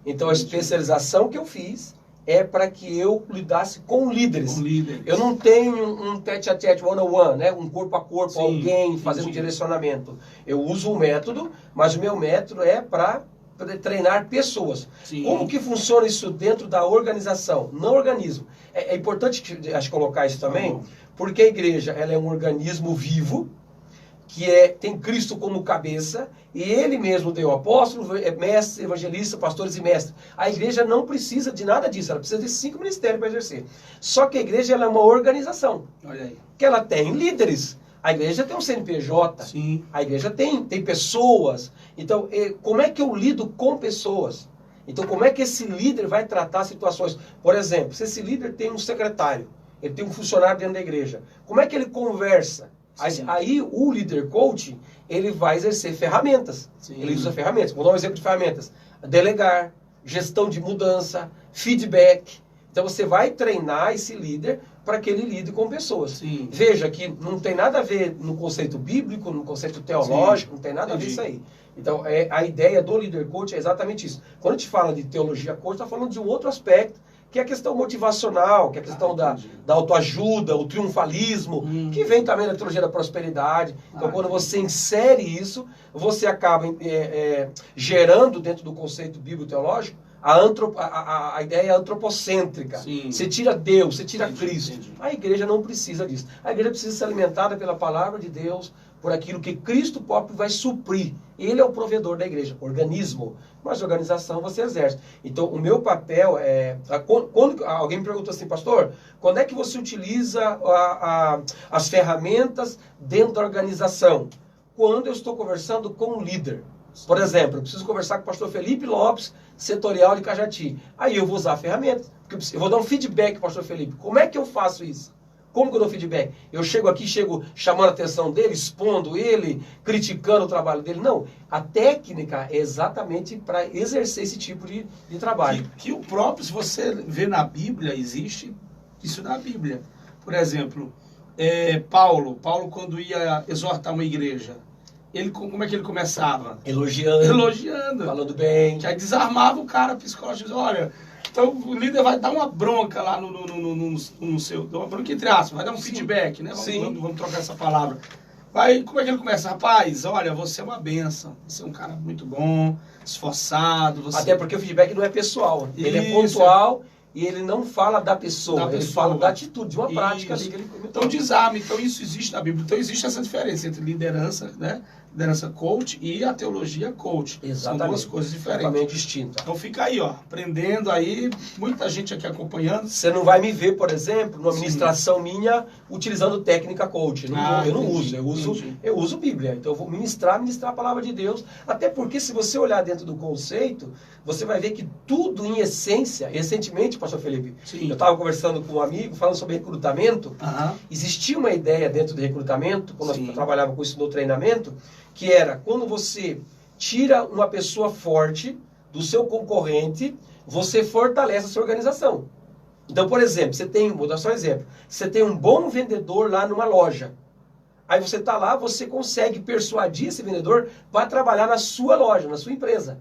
[SPEAKER 2] Então, a especialização que eu fiz é para que eu lidasse com líderes. Eu não tenho um tete-a-tete, one-on-one, né? Um corpo a corpo, alguém fazendo direcionamento. Eu uso um método, mas o meu método é para treinar pessoas. Sim. Como que funciona isso dentro da organização? No organismo. É importante acho, colocar isso também, porque a igreja ela é um organismo vivo, que tem Cristo como cabeça, e ele mesmo deu apóstolo, mestre, evangelista, pastores e mestres. A igreja não precisa de nada disso, ela precisa de 5 ministérios para exercer. Só que a igreja ela é uma organização.
[SPEAKER 1] Olha aí.
[SPEAKER 2] Que ela tem líderes. A igreja tem um CNPJ,
[SPEAKER 1] sim.
[SPEAKER 2] A igreja tem pessoas. Então, como é que eu lido com pessoas? Então, como é que esse líder vai tratar situações? Por exemplo, se esse líder tem um secretário, ele tem um funcionário dentro da igreja, como é que ele conversa? Aí o líder coach, ele vai exercer ferramentas. Sim. Ele usa ferramentas. Vou dar um exemplo de ferramentas. Delegar, gestão de mudança, feedback. Então você vai treinar esse líder para que ele lide com pessoas. Sim. Veja que não tem nada a ver no conceito bíblico, no conceito teológico, não tem nada a ver isso aí. Então a ideia do líder coach é exatamente isso. Quando a gente fala de teologia coach, está falando de um outro aspecto, que é a questão motivacional, que é a questão da autoajuda, o triunfalismo, que vem também da teologia da prosperidade. Então, quando você insere isso, você acaba gerando dentro do conceito bíblico-teológico a ideia antropocêntrica. Sim. Você tira Deus, você tira Cristo. Entendi. A igreja não precisa disso. A igreja precisa ser alimentada pela palavra de Deus, por aquilo que Cristo próprio vai suprir. Ele é o provedor da igreja, organismo. Mas organização você exerce. Então, o meu papel é... Quando alguém me perguntou assim, pastor, quando é que você utiliza as ferramentas dentro da organização? Quando eu estou conversando com um líder. Por exemplo, eu preciso conversar com o pastor Felipe Lopes, setorial de Cajati. Aí eu vou usar a ferramenta. Eu vou dar um feedback para o pastor Felipe. Como é que eu faço isso? Como que eu dou feedback? Eu chego aqui, chamando a atenção dele, expondo ele, criticando o trabalho dele. Não, a técnica é exatamente para exercer esse tipo de trabalho.
[SPEAKER 1] Que o próprio, se você vê na Bíblia, existe isso na Bíblia. Por exemplo, Paulo quando ia exortar uma igreja, como é que ele começava?
[SPEAKER 2] Elogiando. Falando bem.
[SPEAKER 1] Que aí desarmava o cara psicológico. Olha... Então o líder vai dar uma bronca lá no seu... Uma bronca entre aspas, vai dar um feedback, né? Vamos trocar essa palavra. como é que ele começa? Rapaz, olha, você é uma benção, você é um cara muito bom, esforçado. Você...
[SPEAKER 2] Até porque o feedback não é pessoal, ele é
[SPEAKER 1] Isso.
[SPEAKER 2] pontual e ele não fala da pessoa, ele
[SPEAKER 1] pessoa.
[SPEAKER 2] fala da atitude, de uma prática ali
[SPEAKER 1] Isso.
[SPEAKER 2] que ele comentou.
[SPEAKER 1] Então, desarme. Então, isso existe na Bíblia. Então, existe essa diferença entre liderança, né? Liderança coach e a teologia coach.
[SPEAKER 2] Exatamente.
[SPEAKER 1] São duas coisas diferentes.
[SPEAKER 2] Totalmente distintas.
[SPEAKER 1] Então, fica aí, ó, aprendendo aí, muita gente aqui acompanhando.
[SPEAKER 2] Você não vai me ver, por exemplo, numa
[SPEAKER 1] Sim.
[SPEAKER 2] ministração minha, utilizando técnica coach. Eu não
[SPEAKER 1] entendi,
[SPEAKER 2] uso. Eu uso Bíblia. Então eu vou ministrar a palavra de Deus. Até porque se você olhar dentro do conceito, você vai ver que tudo em essência, recentemente, pastor Felipe,
[SPEAKER 1] Sim.
[SPEAKER 2] eu estava conversando com um amigo, falando sobre recrutamento. Existia uma ideia dentro do recrutamento, quando nós trabalhávamos com isso no treinamento, que era quando você tira uma pessoa forte do seu concorrente, você fortalece a sua organização. Então, por exemplo, vou dar só um exemplo, você tem um bom vendedor lá numa loja. Aí você está lá, você consegue persuadir esse vendedor para trabalhar na sua loja, na sua empresa.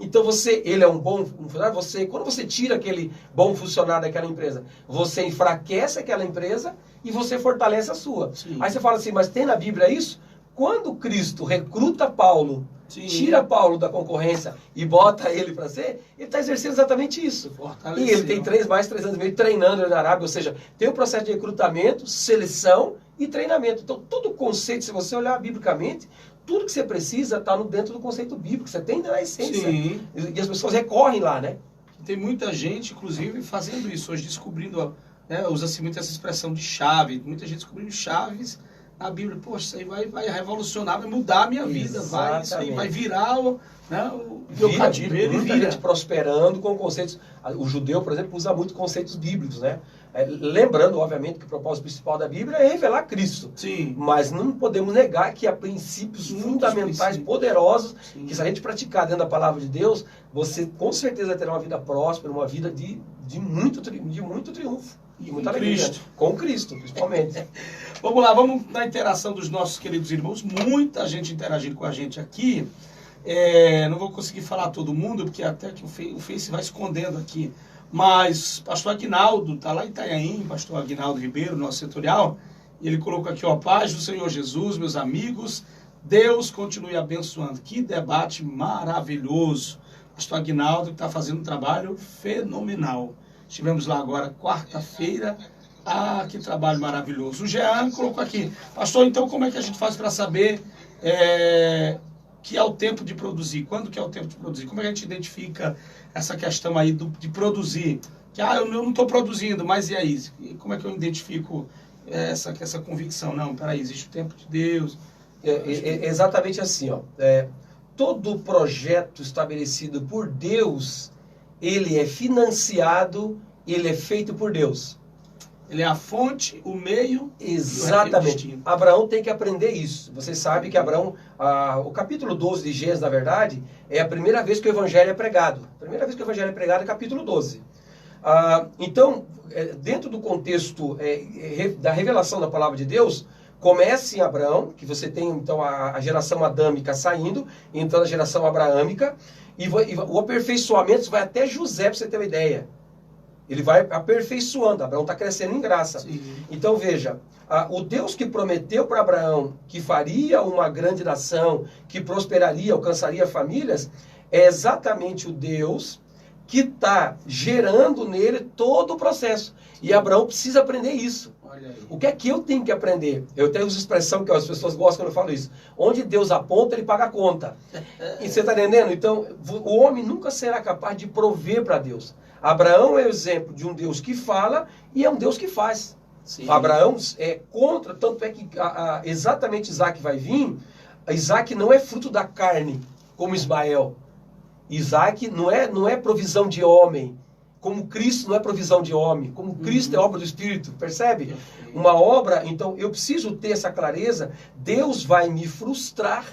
[SPEAKER 2] Então ele é um bom funcionário, quando você tira aquele bom funcionário daquela empresa, você enfraquece aquela empresa e você fortalece a sua.
[SPEAKER 1] Sim.
[SPEAKER 2] Aí você fala assim, mas tem na Bíblia isso? Quando Cristo recruta Paulo, tira Paulo da concorrência e bota ele para ser, ele está exercendo exatamente isso. E ele tem mais de 3 anos e meio treinando na Arábia, ou seja, tem o processo de recrutamento, seleção e treinamento. Então, todo o conceito, se você olhar biblicamente, tudo que você precisa está dentro do conceito bíblico, você tem na essência.
[SPEAKER 1] Sim.
[SPEAKER 2] E as pessoas recorrem lá, né?
[SPEAKER 1] Tem muita gente, inclusive, fazendo isso hoje, descobrindo, né, usa-se muito essa expressão de chave, muita gente descobrindo chaves na Bíblia. Poxa, isso aí vai revolucionar, vai mudar a minha vida, isso aí vai virar o meu cativeiro.
[SPEAKER 2] Muita gente prosperando com conceitos. O judeu, por exemplo, usa muito conceitos bíblicos, né? Lembrando, obviamente, que o propósito principal da Bíblia é revelar Cristo.
[SPEAKER 1] Sim.
[SPEAKER 2] Mas não podemos negar que há princípios fundamentais, poderosos, que se a gente praticar dentro da palavra de Deus, você com certeza terá uma vida próspera, uma vida de muito triunfo. E muita alegria. Com Cristo, principalmente.
[SPEAKER 1] Vamos lá, vamos na interação dos nossos queridos irmãos. Muita gente interagindo com a gente aqui. Não vou conseguir falar todo mundo, porque até que o Face vai escondendo aqui. Mas pastor Aguinaldo, está lá em Itanhaém, pastor Aguinaldo Ribeiro, nosso setorial, e ele colocou aqui, ó, paz do Senhor Jesus, meus amigos, Deus continue abençoando. Que debate maravilhoso. Pastor Aguinaldo está fazendo um trabalho fenomenal. Estivemos lá agora, quarta-feira. Que trabalho maravilhoso. O Jean colocou aqui, pastor, então como é que a gente faz para saber que é o tempo de produzir? Quando que é o tempo de produzir? Como é que a gente identifica essa questão aí de produzir? Que eu não estou produzindo, mas e aí? Como é que eu identifico essa convicção? Não, peraí, existe o tempo de Deus.
[SPEAKER 2] Exatamente assim, ó. Todo projeto estabelecido por Deus, ele é financiado, ele é feito por Deus.
[SPEAKER 1] Ele é a fonte, o meio.
[SPEAKER 2] Exatamente. Abraão tem que aprender isso. Vocês sabem que Abraão, o capítulo 12 de Gênesis, na verdade, é a primeira vez que o evangelho é pregado. A primeira vez que o evangelho é pregado é capítulo 12. Então, dentro do contexto da revelação da palavra de Deus, começa em Abraão, que você tem então a geração adâmica saindo, então a geração abraâmica, e o aperfeiçoamento vai até José, para você ter uma ideia. Ele vai aperfeiçoando. Abraão está crescendo em graça. Sim. Então veja, o Deus que prometeu para Abraão que faria uma grande nação, que prosperaria, alcançaria famílias, é exatamente o Deus que está gerando nele todo o processo. E Abraão precisa aprender isso. O que é que eu tenho que aprender? Eu tenho essa expressão que as pessoas gostam quando eu falo isso. Onde Deus aponta, ele paga a conta. E você está entendendo? Então, o homem nunca será capaz de prover para Deus. Abraão é o exemplo de um Deus que fala e é um Deus que faz. Sim. Abraão é contra, tanto é que exatamente Isaac vai vir. Isaac não é fruto da carne, como Ismael. Isaac não é provisão de homem. Como Cristo não é provisão de homem, como Cristo é obra do Espírito, percebe? Uma obra, então eu preciso ter essa clareza, Deus vai me frustrar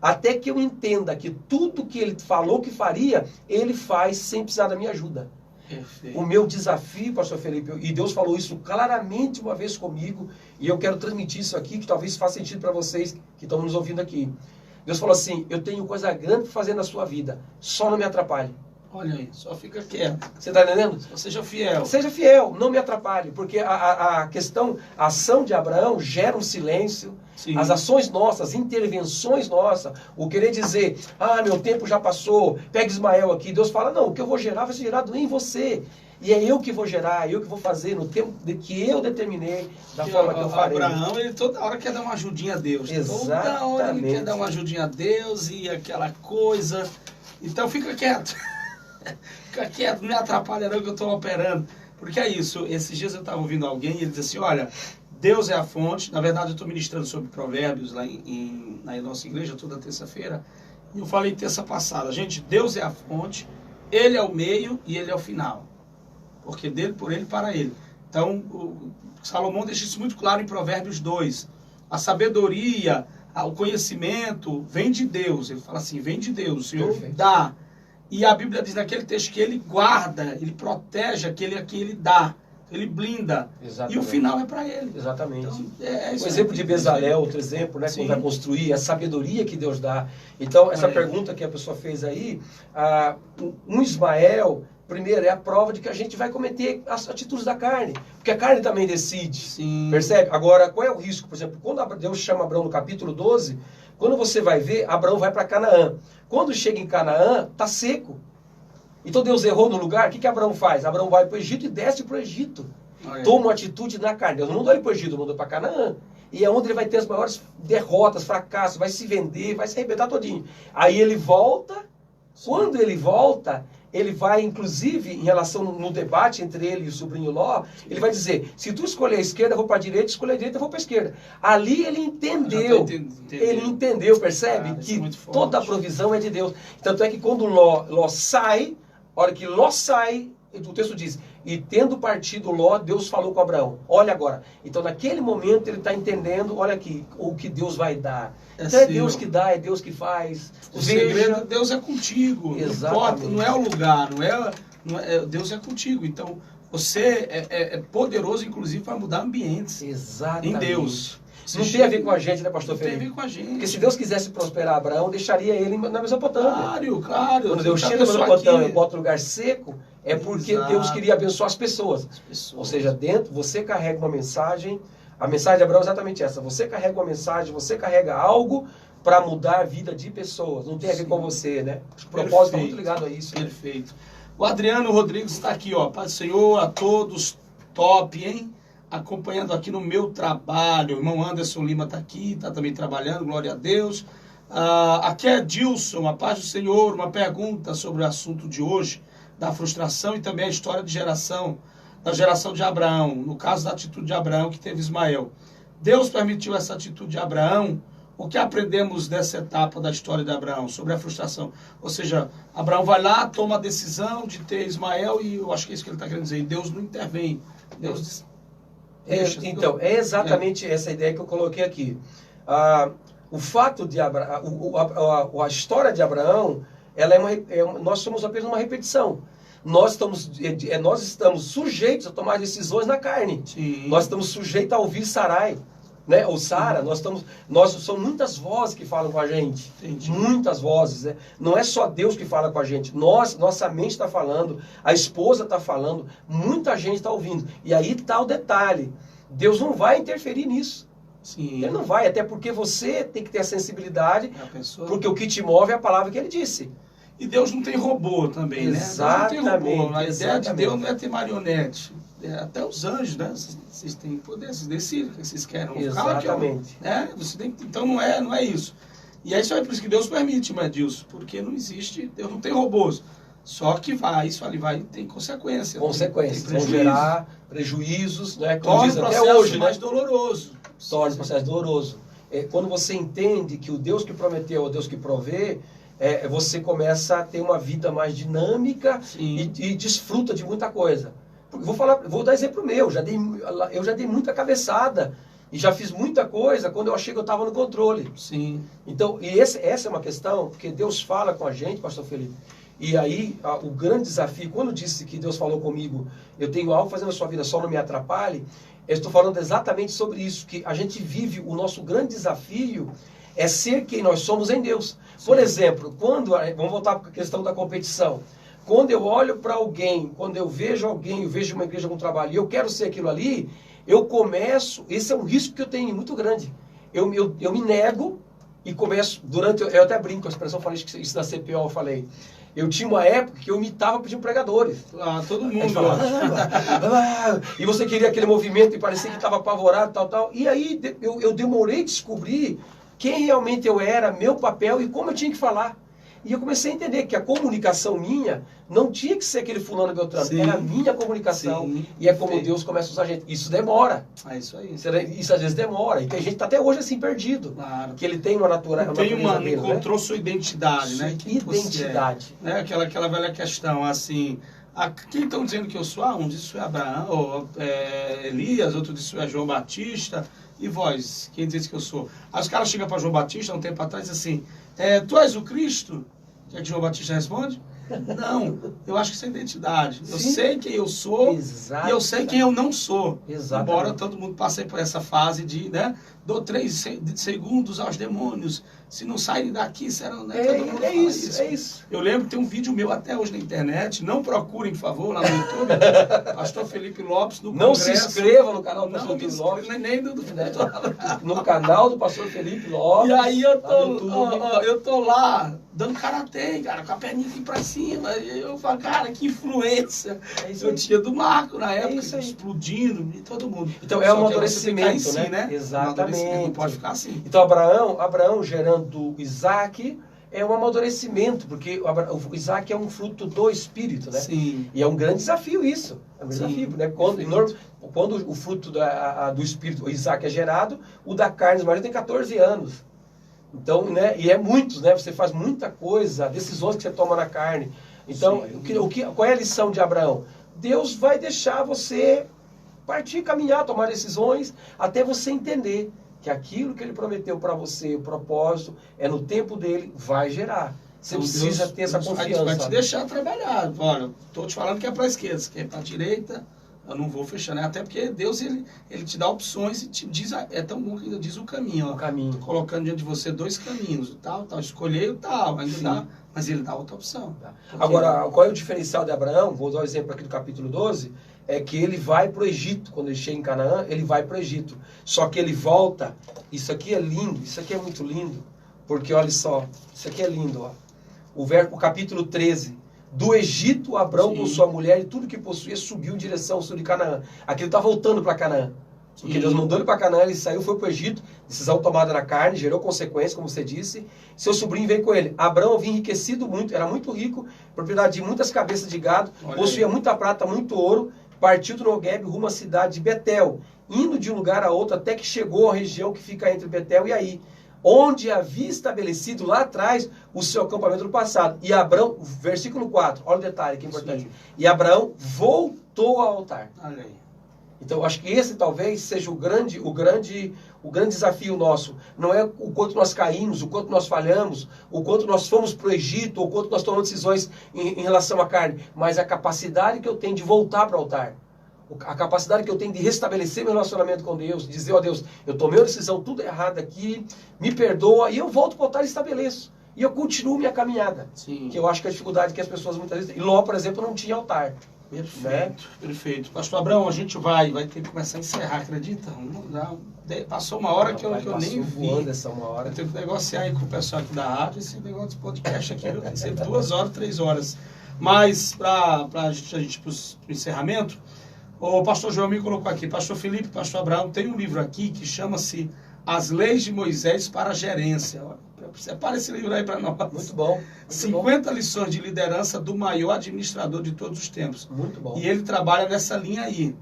[SPEAKER 2] até que eu entenda que tudo que Ele falou que faria, Ele faz sem precisar da minha ajuda. Perfeito. O meu desafio, pastor Felipe, e Deus falou isso claramente uma vez comigo, e eu quero transmitir isso aqui, que talvez faça sentido para vocês que estão nos ouvindo aqui. Deus falou assim, eu tenho coisa grande para fazer na sua vida, só não me atrapalhe.
[SPEAKER 1] Olha aí, só fica quieto.
[SPEAKER 2] Você está entendendo?
[SPEAKER 1] Seja fiel.
[SPEAKER 2] Seja fiel, não me atrapalhe, porque a ação de Abraão gera um silêncio.
[SPEAKER 1] Sim.
[SPEAKER 2] As ações nossas, as intervenções nossas, o querer dizer, meu tempo já passou, pega Ismael aqui, Deus fala, não, o que eu vou gerar vai ser gerado em você. E é eu que vou gerar, eu que vou fazer no tempo que eu determinei, da forma que eu farei.
[SPEAKER 1] Abraão, ele toda hora quer dar uma ajudinha a Deus.
[SPEAKER 2] Exatamente.
[SPEAKER 1] Toda hora ele quer dar uma ajudinha a Deus e aquela coisa. Então fica quieto. Fica quieto, não me atrapalha não que eu estou operando. Porque é isso, esses dias eu estava ouvindo alguém e ele disse assim, olha, Deus é a fonte. Na verdade eu estou ministrando sobre provérbios lá na nossa igreja toda terça-feira. E eu falei terça passada, gente, Deus é a fonte, Ele é o meio e Ele é o final. Porque dele, por ele, para ele. Então, o Salomão deixa isso muito claro em Provérbios 2. A sabedoria, o conhecimento vem de Deus. Ele fala assim, vem de Deus, o Senhor dá. E a Bíblia diz naquele texto que ele guarda, ele protege aquele a quem ele dá. Ele blinda. Exatamente. E o final é para ele.
[SPEAKER 2] Exatamente.
[SPEAKER 1] Então,
[SPEAKER 2] o exemplo de Bezalel, outro exemplo, né, quando vai construir, a sabedoria que Deus dá. Então, essa pergunta que a pessoa fez aí, um Ismael... Primeiro, é a prova de que a gente vai cometer as atitudes da carne. Porque a carne também decide.
[SPEAKER 1] Sim.
[SPEAKER 2] Percebe? Agora, qual é o risco? Por exemplo, quando Deus chama Abraão no capítulo 12, quando você vai ver, Abraão vai para Canaã. Quando chega em Canaã, está seco. Então Deus errou no lugar, o que Abraão faz? Abraão vai para o Egito e desce para o Egito. Toma uma atitude na carne. Deus não mandou ele para o Egito, mandou para Canaã. E é onde ele vai ter as maiores derrotas, fracassos, vai se vender, vai se arrebentar todinho. Aí ele volta. Quando ele volta... Ele vai, inclusive, em relação no debate entre ele e o sobrinho Ló, ele vai dizer, se tu escolher a esquerda, eu vou para a direita, escolher a direita, eu vou para a esquerda. Ali ele entendeu, percebe? Que toda a provisão é de Deus. Tanto é que quando Ló sai, a hora que Ló sai, o texto diz, e tendo partido Ló, Deus falou com Abraão. Olha agora. Então, naquele momento, ele está entendendo, olha aqui, o que Deus vai dar. Então, é Deus que dá, é Deus que faz.
[SPEAKER 1] O segredo, Deus é contigo. Exatamente. Não é o lugar, Deus é contigo. Então, você é poderoso, inclusive, para mudar ambientes.
[SPEAKER 2] Exatamente.
[SPEAKER 1] Em Deus.
[SPEAKER 2] Não tem a ver com a gente, né, pastor Felipe?
[SPEAKER 1] Não tem a ver com a gente.
[SPEAKER 2] Porque se Deus quisesse prosperar Abraão, deixaria ele na Mesopotâmia.
[SPEAKER 1] Claro.
[SPEAKER 2] Quando Deus chega na Mesopotâmia e bota lugar seco, é porque Deus queria abençoar as pessoas. Ou seja, dentro, você carrega uma mensagem. A mensagem de Abraão é exatamente essa. Você carrega uma mensagem, você carrega algo para mudar a vida de pessoas. Não tem a ver com você, né? O propósito está muito ligado a isso.
[SPEAKER 1] Perfeito. Né? O Adriano Rodrigues está aqui, ó. Paz do Senhor a todos. Top, hein? Acompanhando aqui no meu trabalho. O irmão Anderson Lima está aqui, está também trabalhando, glória a Deus. Aqui é Dilson, a paz do Senhor. Uma pergunta sobre o assunto de hoje, da frustração e também a história de da geração de Abraão, no caso da atitude de Abraão que teve Ismael. Deus permitiu essa atitude de Abraão. O que aprendemos dessa etapa da história de Abraão, sobre a frustração? Ou seja, Abraão vai lá, toma a decisão de ter Ismael e eu acho que é isso que ele está querendo dizer. E Deus não intervém. Deus
[SPEAKER 2] então, é exatamente essa ideia que eu coloquei aqui. O fato de Abraão, a história de Abraão, nós somos apenas uma repetição. Nós estamos sujeitos a tomar decisões na carne.
[SPEAKER 1] Sim.
[SPEAKER 2] Nós estamos sujeitos a ouvir Sarai, né? Ou Sara. São muitas vozes que falam com a gente.
[SPEAKER 1] Entendi.
[SPEAKER 2] Muitas vozes, né? Não é só Deus que fala com a gente. Nossa mente está falando, a esposa está falando, muita gente está ouvindo. E aí está o detalhe. Deus não vai interferir nisso.
[SPEAKER 1] Sim.
[SPEAKER 2] Ele não vai, até porque você tem que ter a sensibilidade, porque o que te move é a palavra que ele disse.
[SPEAKER 1] E Deus não tem robô também,
[SPEAKER 2] exatamente,
[SPEAKER 1] né? Deus não tem robô. A ideia
[SPEAKER 2] exatamente.
[SPEAKER 1] de Deus não é ter marionete. Até os anjos, né? Vocês têm poder, vocês decidem o que vocês querem.
[SPEAKER 2] Exatamente.
[SPEAKER 1] Né? Então não é isso. E é isso aí, por isso que Deus permite, Edilson, porque não existe, Deus não tem robôs. Só que isso ali tem consequência.
[SPEAKER 2] Consequências, vão gerar prejuízos, né?
[SPEAKER 1] Torna o processo mais doloroso.
[SPEAKER 2] Torna o processo doloroso. Quando você entende que o Deus que prometeu é o Deus que provê, você começa a ter uma vida mais dinâmica e desfruta de muita coisa. Vou dar exemplo meu, eu já dei muita cabeçada e já fiz muita coisa quando eu achei que eu estava no controle.
[SPEAKER 1] Sim.
[SPEAKER 2] Então, essa é uma questão, porque Deus fala com a gente, pastor Felipe, e aí o grande desafio, quando eu disse que Deus falou comigo, eu tenho algo fazendo a sua vida, só não me atrapalhe, eu estou falando exatamente sobre isso, que a gente vive, o nosso grande desafio é ser quem nós somos em Deus. Por exemplo, vamos voltar para a questão da competição. quando eu olho para alguém, quando eu vejo alguém, eu vejo uma igreja com trabalho e eu quero ser aquilo ali, eu começo, esse é um risco que eu tenho muito grande. Eu me nego e começo, eu até brinco com a expressão, falei isso da CPO, eu falei. Eu tinha uma época que eu imitava pedindo pregadores.
[SPEAKER 1] Todo mundo.
[SPEAKER 2] Falava, e você queria aquele movimento e parecia que estava apavorado, tal. E aí eu demorei a descobrir quem realmente eu era, meu papel e como eu tinha que falar. E eu comecei a entender que a comunicação minha não tinha que ser aquele fulano Beltrano,
[SPEAKER 1] Sim.
[SPEAKER 2] era a minha comunicação.
[SPEAKER 1] Sim.
[SPEAKER 2] E é como Deus começa a usar a gente. Isso demora.
[SPEAKER 1] É isso aí.
[SPEAKER 2] Isso às vezes demora. E tem gente que está até hoje assim perdido.
[SPEAKER 1] Claro.
[SPEAKER 2] Que ele tem uma natureza
[SPEAKER 1] Não encontrou sua identidade, né?
[SPEAKER 2] Identidade.
[SPEAKER 1] É, né? Aquela velha questão, assim... Quem estão dizendo que eu sou? Um diz isso é Abraão, ou Elias, outro diz isso é João Batista. E vós, quem diz que eu sou? Aí os caras chegam para João Batista, um tempo atrás, e dizem assim, tu és o Cristo? O que é que João Batista responde? Não, eu acho que isso é identidade. Eu sei quem eu sou e eu sei quem eu não sou.
[SPEAKER 2] Exatamente.
[SPEAKER 1] Embora todo mundo passe por essa fase de, né, dou 3 segundos aos demônios, se não saírem daqui, serão... Né, todo mundo fala
[SPEAKER 2] isso.
[SPEAKER 1] Eu lembro que tem um vídeo meu até hoje na internet, não procurem, por favor, lá no YouTube, Pastor Felipe Lopes, no
[SPEAKER 2] Não
[SPEAKER 1] Congresso.
[SPEAKER 2] se inscreva no canal do Pastor Felipe Lopes.
[SPEAKER 1] Nem do
[SPEAKER 2] no canal do Pastor Felipe Lopes.
[SPEAKER 1] E aí eu tô lá, dando karatê, cara, com a perninha aqui pra cima. E eu falo, cara, que influência eu tinha do Marco na época, explodindo, e todo mundo.
[SPEAKER 2] Então é um amadurecimento, né?
[SPEAKER 1] Exatamente. Não pode ficar assim.
[SPEAKER 2] Então Abraão gerando Isaac é um amadurecimento, porque o Isaac é um fruto do Espírito, né?
[SPEAKER 1] Sim.
[SPEAKER 2] E é um grande desafio isso. É um desafio, né? Quando o fruto do Espírito, o Isaac é gerado, o da carne, mas tem 14 anos. Então, né? E é muitos, né? Você faz muita coisa, decisões que você toma na carne. Então, qual é a lição de Abraão? Deus vai deixar você partir, caminhar, tomar decisões, até você entender que aquilo que ele prometeu para você, o propósito, é no tempo dele, vai gerar. Você
[SPEAKER 1] então,
[SPEAKER 2] precisa ter essa confiança.
[SPEAKER 1] Vai te deixar trabalhar. Olha, estou te falando que é para a esquerda, se quer para a direita, eu não vou fechar, né? Até porque Deus, ele te dá opções e te diz, é tão bom que ainda diz o caminho. Ó.
[SPEAKER 2] O caminho.
[SPEAKER 1] Tô colocando diante de você 2 caminhos, o tal, escolher o tal, ainda dá, mas ele dá outra opção.
[SPEAKER 2] Tá. Agora, qual é o diferencial de Abraão? Vou dar um exemplo aqui do capítulo 12, é que ele vai para o Egito, quando ele chega em Canaã, ele vai para o Egito. Só que ele volta, isso aqui é lindo, isso aqui é muito lindo, porque olha só, isso aqui é lindo, ó. O capítulo 13, do Egito, Abraão com sua mulher e tudo que possuía subiu em direção ao sul de Canaã. Aqui ele está voltando para Canaã. Porque Deus mandou ele para Canaã, ele saiu, foi para o Egito, decisão tomada na carne, gerou consequências, como você disse. Seu sobrinho veio com ele. Abraão havia enriquecido muito, era muito rico, propriedade de muitas cabeças de gado, possuía muita prata, muito ouro, partiu do Negueb rumo à cidade de Betel, indo de um lugar a outro até que chegou à região que fica entre Betel e Aí, onde havia estabelecido lá atrás o seu acampamento no passado. E Abraão, versículo 4, olha o detalhe que é importante. Sim. E Abraão voltou ao altar.
[SPEAKER 1] Olha aí.
[SPEAKER 2] Então, acho que esse talvez seja o grande desafio nosso. Não é o quanto nós caímos, o quanto nós falhamos, o quanto nós fomos para o Egito, o quanto nós tomamos decisões em relação à carne, mas a capacidade que eu tenho de voltar para o altar. A capacidade que eu tenho de restabelecer meu relacionamento com Deus, de dizer, ó Deus, eu tomei uma decisão tudo errada aqui, me perdoa, e eu volto para o altar e estabeleço. E eu continuo minha caminhada.
[SPEAKER 1] Sim.
[SPEAKER 2] Que eu acho que é a dificuldade que as pessoas muitas vezes... E Ló, por exemplo, não tinha altar.
[SPEAKER 1] Perfeito, né? Perfeito. Pastor Abraão, a gente vai ter que começar a encerrar, acredita? Passou uma hora que eu nem vi.
[SPEAKER 2] Essa uma hora.
[SPEAKER 1] Eu tenho que negociar aí com o pessoal aqui da rádio, esse negócio de podcast aqui, tem que ser 2 horas, 3 horas. Mas, para a gente ir para o encerramento, o pastor João me colocou aqui, pastor Felipe, pastor Abraão, tem um livro aqui que chama-se As Leis de Moisés para a Gerência. Separa esse livro aí para nós.
[SPEAKER 2] Muito bom.
[SPEAKER 1] 50 lições de liderança do maior administrador de todos os tempos.
[SPEAKER 2] Muito bom.
[SPEAKER 1] E ele trabalha nessa linha aí.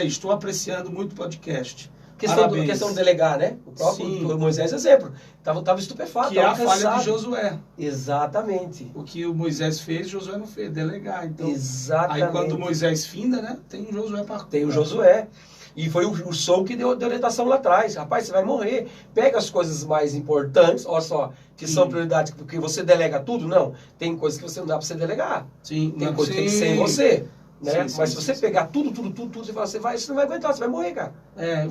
[SPEAKER 1] Estou apreciando muito o podcast.
[SPEAKER 2] Questão de delegar, né? O próprio Moisés, exemplo. Estava estupefato.
[SPEAKER 1] Que é a falha de Josué.
[SPEAKER 2] Exatamente.
[SPEAKER 1] O que o Moisés fez, Josué não fez. Delegar. Então,
[SPEAKER 2] exatamente.
[SPEAKER 1] Aí quando Moisés finda, né? Tem o Josué para...
[SPEAKER 2] Tem o Josué. E foi o som que deu orientação lá atrás. Rapaz, você vai morrer. Pega as coisas mais importantes, olha só, que são prioridades, porque você delega tudo. Não, tem coisas que você não dá para você delegar.
[SPEAKER 1] Sim.
[SPEAKER 2] Tem coisas que tem que ser em você. Né?
[SPEAKER 1] Sim,
[SPEAKER 2] Mas
[SPEAKER 1] sim,
[SPEAKER 2] se você
[SPEAKER 1] sim.
[SPEAKER 2] pegar tudo, você não vai aguentar, você vai morrer, cara.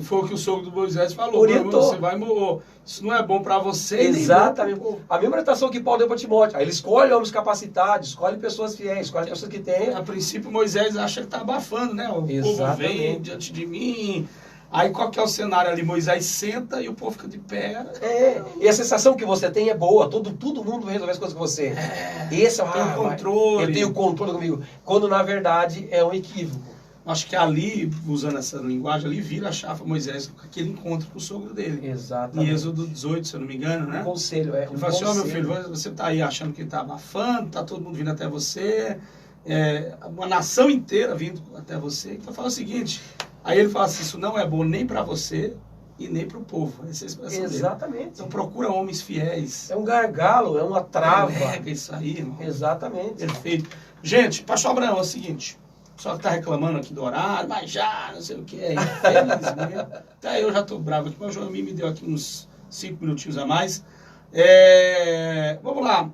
[SPEAKER 1] Foi o que o sogro do Moisés falou.
[SPEAKER 2] Orientou.
[SPEAKER 1] Você vai morrer. Isso não é bom para você.
[SPEAKER 2] Exatamente. A mesma orientação que Paulo deu para Timóteo. Aí ele escolhe homens capacitados, escolhe pessoas fiéis, escolhe pessoas que têm.
[SPEAKER 1] A princípio, Moisés acha que está abafando, né? O
[SPEAKER 2] Exatamente.
[SPEAKER 1] povo vem diante de mim. Aí qual que é o cenário ali? Moisés senta e o povo fica de pé.
[SPEAKER 2] E a sensação que você tem é boa. Todo mundo vai resolver as coisas com você. Esse é o
[SPEAKER 1] tem o controle.
[SPEAKER 2] Eu tenho controle comigo. Quando na verdade é um equívoco.
[SPEAKER 1] Acho que ali, usando essa linguagem, ali vira a chave Moisés com aquele encontro com o sogro dele.
[SPEAKER 2] Exatamente.
[SPEAKER 1] Em Êxodo 18, se eu não me engano, né?
[SPEAKER 2] Um conselho,
[SPEAKER 1] Ele fala assim, meu filho, você está aí achando que ele está abafando, está todo mundo vindo até você, uma nação inteira vindo até você. Então fala o seguinte, aí ele fala assim, isso não é bom nem para você e nem para o povo. Essa é a expressão
[SPEAKER 2] Exatamente.
[SPEAKER 1] dele. Então procura homens fiéis.
[SPEAKER 2] É um gargalo, é uma trava.
[SPEAKER 1] Carrega isso aí, irmão.
[SPEAKER 2] Exatamente.
[SPEAKER 1] Perfeito. Gente, pastor Abraão, é o seguinte... Só que tá reclamando aqui do horário, mas já, não sei o que, infelizmente. Até eu já tô bravo aqui, mas o Joelmi me deu aqui uns 5 minutinhos a mais. Vamos lá.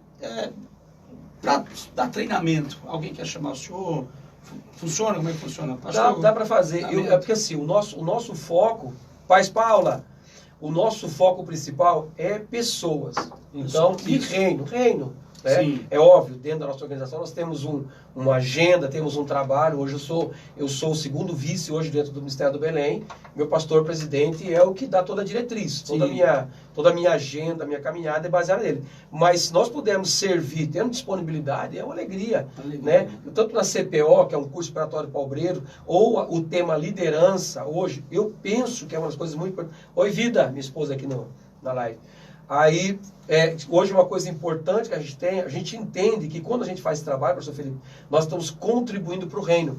[SPEAKER 1] Para dar treinamento, alguém quer chamar o senhor? Funciona? Como é que funciona? Pastor,
[SPEAKER 2] dá para fazer. É porque assim, o nosso foco, Paz Paula, o nosso foco principal é pessoas. Então, e reino. Né? É óbvio, dentro da nossa organização nós temos uma agenda, temos um trabalho. Hoje eu sou o segundo vice hoje dentro do Ministério do Belém. Meu pastor presidente é o que dá toda a diretriz. Toda a minha agenda, a minha caminhada é baseada nele. Mas se nós pudermos servir, tendo disponibilidade, é uma alegria. Né? Tanto na CPO, que é um curso preparatório para obreiro, ou o tema liderança, hoje, eu penso que é uma das coisas muito importantes. Oi, Vida, minha esposa aqui na live. Aí, hoje uma coisa importante que a gente entende que quando a gente faz esse trabalho, professor Felipe, nós estamos contribuindo para o reino.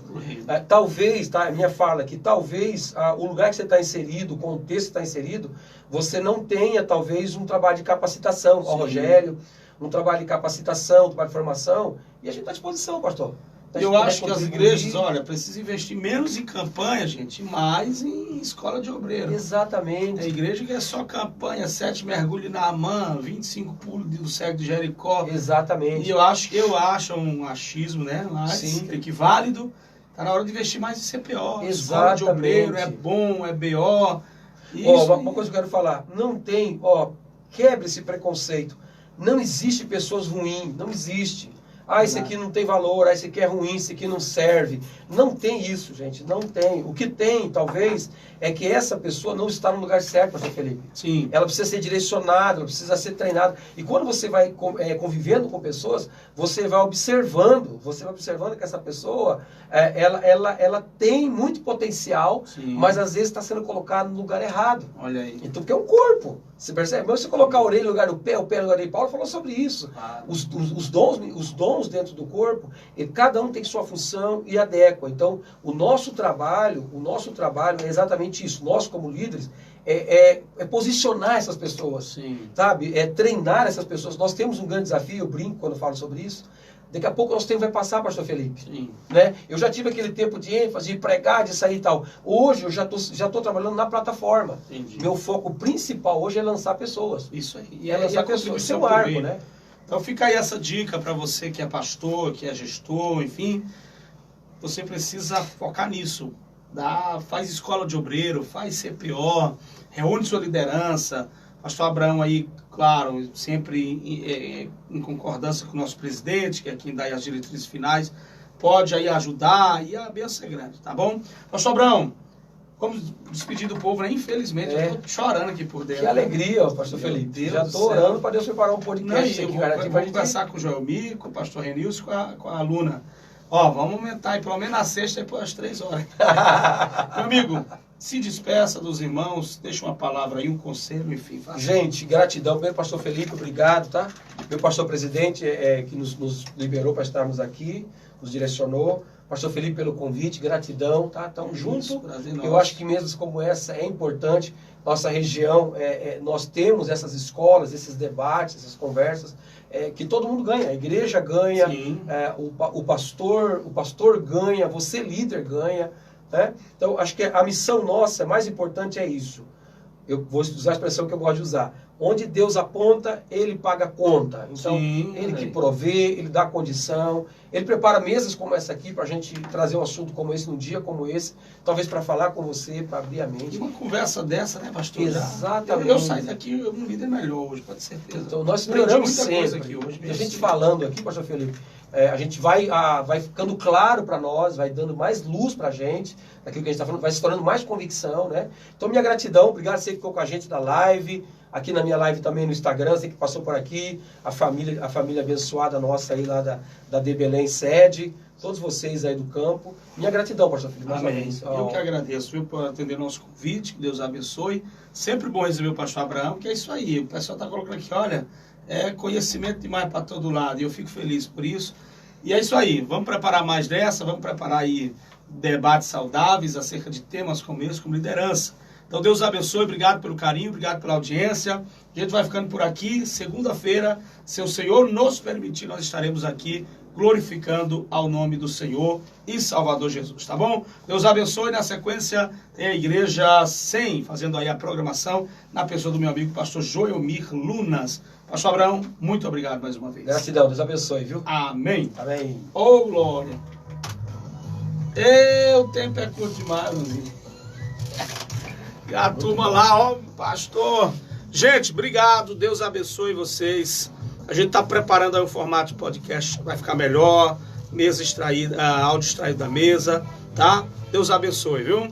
[SPEAKER 2] Talvez, tá, minha fala aqui, talvez o lugar que você está inserido, o contexto que está inserido, você não tenha talvez um trabalho de capacitação, ao Rogério, um trabalho de capacitação, um trabalho de formação, e a gente está à disposição, pastor.
[SPEAKER 1] Eu acho que as igrejas, olha, precisam investir menos em campanha, gente, e mais em escola de obreiro.
[SPEAKER 2] Exatamente.
[SPEAKER 1] A igreja que é só campanha, 7 mergulhos na Amã, 25 pulos do cego de Jericó.
[SPEAKER 2] Exatamente.
[SPEAKER 1] E eu acho um achismo, né? Mas que válido. Está na hora de investir mais em CPO.
[SPEAKER 2] Exatamente.
[SPEAKER 1] Escola de obreiro, é bom, é BO.
[SPEAKER 2] Uma coisa que eu quero falar, quebre esse preconceito. Não existe pessoas ruins, não existe. Esse aqui não tem valor, esse aqui é ruim, esse aqui não serve. Não tem isso, gente, não tem. O que tem, talvez, é que essa pessoa não está no lugar certo, pastor Felipe.
[SPEAKER 1] Sim.
[SPEAKER 2] Ela precisa ser direcionada, ela precisa ser treinada. E quando você vai convivendo com pessoas, você vai observando que essa pessoa, ela tem muito potencial, mas às vezes está sendo colocada no lugar errado.
[SPEAKER 1] Olha aí.
[SPEAKER 2] Então, porque é um corpo. Você percebe? Mas você colocar a orelha no lugar do pé, o pé no lugar do Paulo falou sobre isso. Os dons dentro do corpo, cada um tem sua função e adequa. Então, o nosso trabalho é exatamente isso. Nós, como líderes, é posicionar essas pessoas, sabe? É treinar essas pessoas. Nós temos um grande desafio, eu brinco quando falo sobre isso. Daqui a pouco nosso tempo vai passar, pastor Felipe. Né? Eu já tive aquele tempo de ênfase, de pregar, de sair e tal. Hoje eu já tô trabalhando na plataforma.
[SPEAKER 1] Entendi.
[SPEAKER 2] Meu foco principal hoje é lançar pessoas.
[SPEAKER 1] Isso aí.
[SPEAKER 2] E é lançar pessoas. Isso é um arco, né?
[SPEAKER 1] Então fica aí essa dica para você que é pastor, que é gestor, enfim. Você precisa focar nisso. Faz escola de obreiro, faz CPO, reúne sua liderança. Pastor Abraão aí, claro, sempre em concordância com o nosso presidente, que é quem dá as diretrizes finais, pode aí ajudar e a bênção é grande, tá bom? Pastor Abraão, vamos despedir do povo, né? Infelizmente, eu tô chorando aqui por dentro.
[SPEAKER 2] Que alegria, pastor Felipe.
[SPEAKER 1] Deus
[SPEAKER 2] já tô orando para Deus preparar um podcast
[SPEAKER 1] aqui,
[SPEAKER 2] cara.
[SPEAKER 1] Vou conversar com o Joelmi, com o pastor Renilson, com a Luna. Vamos aumentar aí, pelo menos na sexta, aí, às 3 horas. Meu amigo, se despeça dos irmãos, deixa uma palavra aí, um conselho, enfim.
[SPEAKER 2] Gente, gratidão. Primeiro, pastor Felipe, obrigado, tá? Meu pastor presidente que nos liberou para estarmos aqui, nos direcionou. Pastor Felipe, pelo convite, gratidão, tá? Estamos juntos. Eu acho que mesas como essa é importante. Nossa região, nós temos essas escolas, esses debates, essas conversas, que todo mundo ganha. A igreja ganha, o pastor ganha, você líder ganha. Né? Então, acho que a missão nossa mais importante é isso. Eu vou usar a expressão que eu gosto de usar. Onde Deus aponta, Ele paga a conta. Então,
[SPEAKER 1] Sim,
[SPEAKER 2] Ele que provê, Ele dá condição. Ele prepara mesas como essa aqui para a gente trazer um assunto como esse, num dia como esse. Talvez para falar com você, para abrir a
[SPEAKER 1] E
[SPEAKER 2] mente.
[SPEAKER 1] uma conversa dessa, né, pastor?
[SPEAKER 2] Exatamente.
[SPEAKER 1] Eu saio daqui, eu um líder melhor hoje, pode ter certeza.
[SPEAKER 2] Então, nós
[SPEAKER 1] Aprendi
[SPEAKER 2] melhoramos
[SPEAKER 1] muita coisa
[SPEAKER 2] sempre.
[SPEAKER 1] aqui hoje.
[SPEAKER 2] A gente falando aqui, pastor Felipe, a gente vai ficando claro para nós, vai dando mais luz para a gente, daquilo que a gente está falando, vai se tornando mais convicção, né? Então, minha gratidão, obrigado a você que ficou com a gente na live, aqui na minha live também no Instagram, você que passou por aqui, a família abençoada nossa aí lá da De Belém sede, todos vocês aí do campo. Minha gratidão, pastor Felipe, mais uma
[SPEAKER 1] Amém.
[SPEAKER 2] vez.
[SPEAKER 1] Eu que agradeço, viu, por atender nosso convite, que Deus abençoe. Sempre bom receber o pastor Abraão, que é isso aí, o pessoal está colocando aqui, olha, é conhecimento demais para todo lado, e eu fico feliz por isso. E é isso aí, vamos preparar mais dessa, vamos preparar aí debates saudáveis acerca de temas como esse, como liderança. Então Deus abençoe, obrigado pelo carinho, obrigado pela audiência. A gente vai ficando por aqui, segunda-feira, se o Senhor nos permitir, nós estaremos aqui glorificando ao nome do Senhor e Salvador Jesus, tá bom? Deus abençoe, na sequência tem a Igreja 100, fazendo aí a programação, na pessoa do meu amigo pastor Joelmir Lunas. Pastor Abraão, muito obrigado mais uma vez.
[SPEAKER 2] Gratidão, Deus abençoe, viu?
[SPEAKER 1] Amém.
[SPEAKER 2] Amém.
[SPEAKER 1] Ô, glória. O tempo é curto demais, meu amigo. E a turma lá, ó, pastor. Gente, obrigado, Deus abençoe vocês. A gente está preparando aí o formato de podcast, vai ficar melhor, mesa extraída, áudio extraído da mesa, tá? Deus abençoe, viu?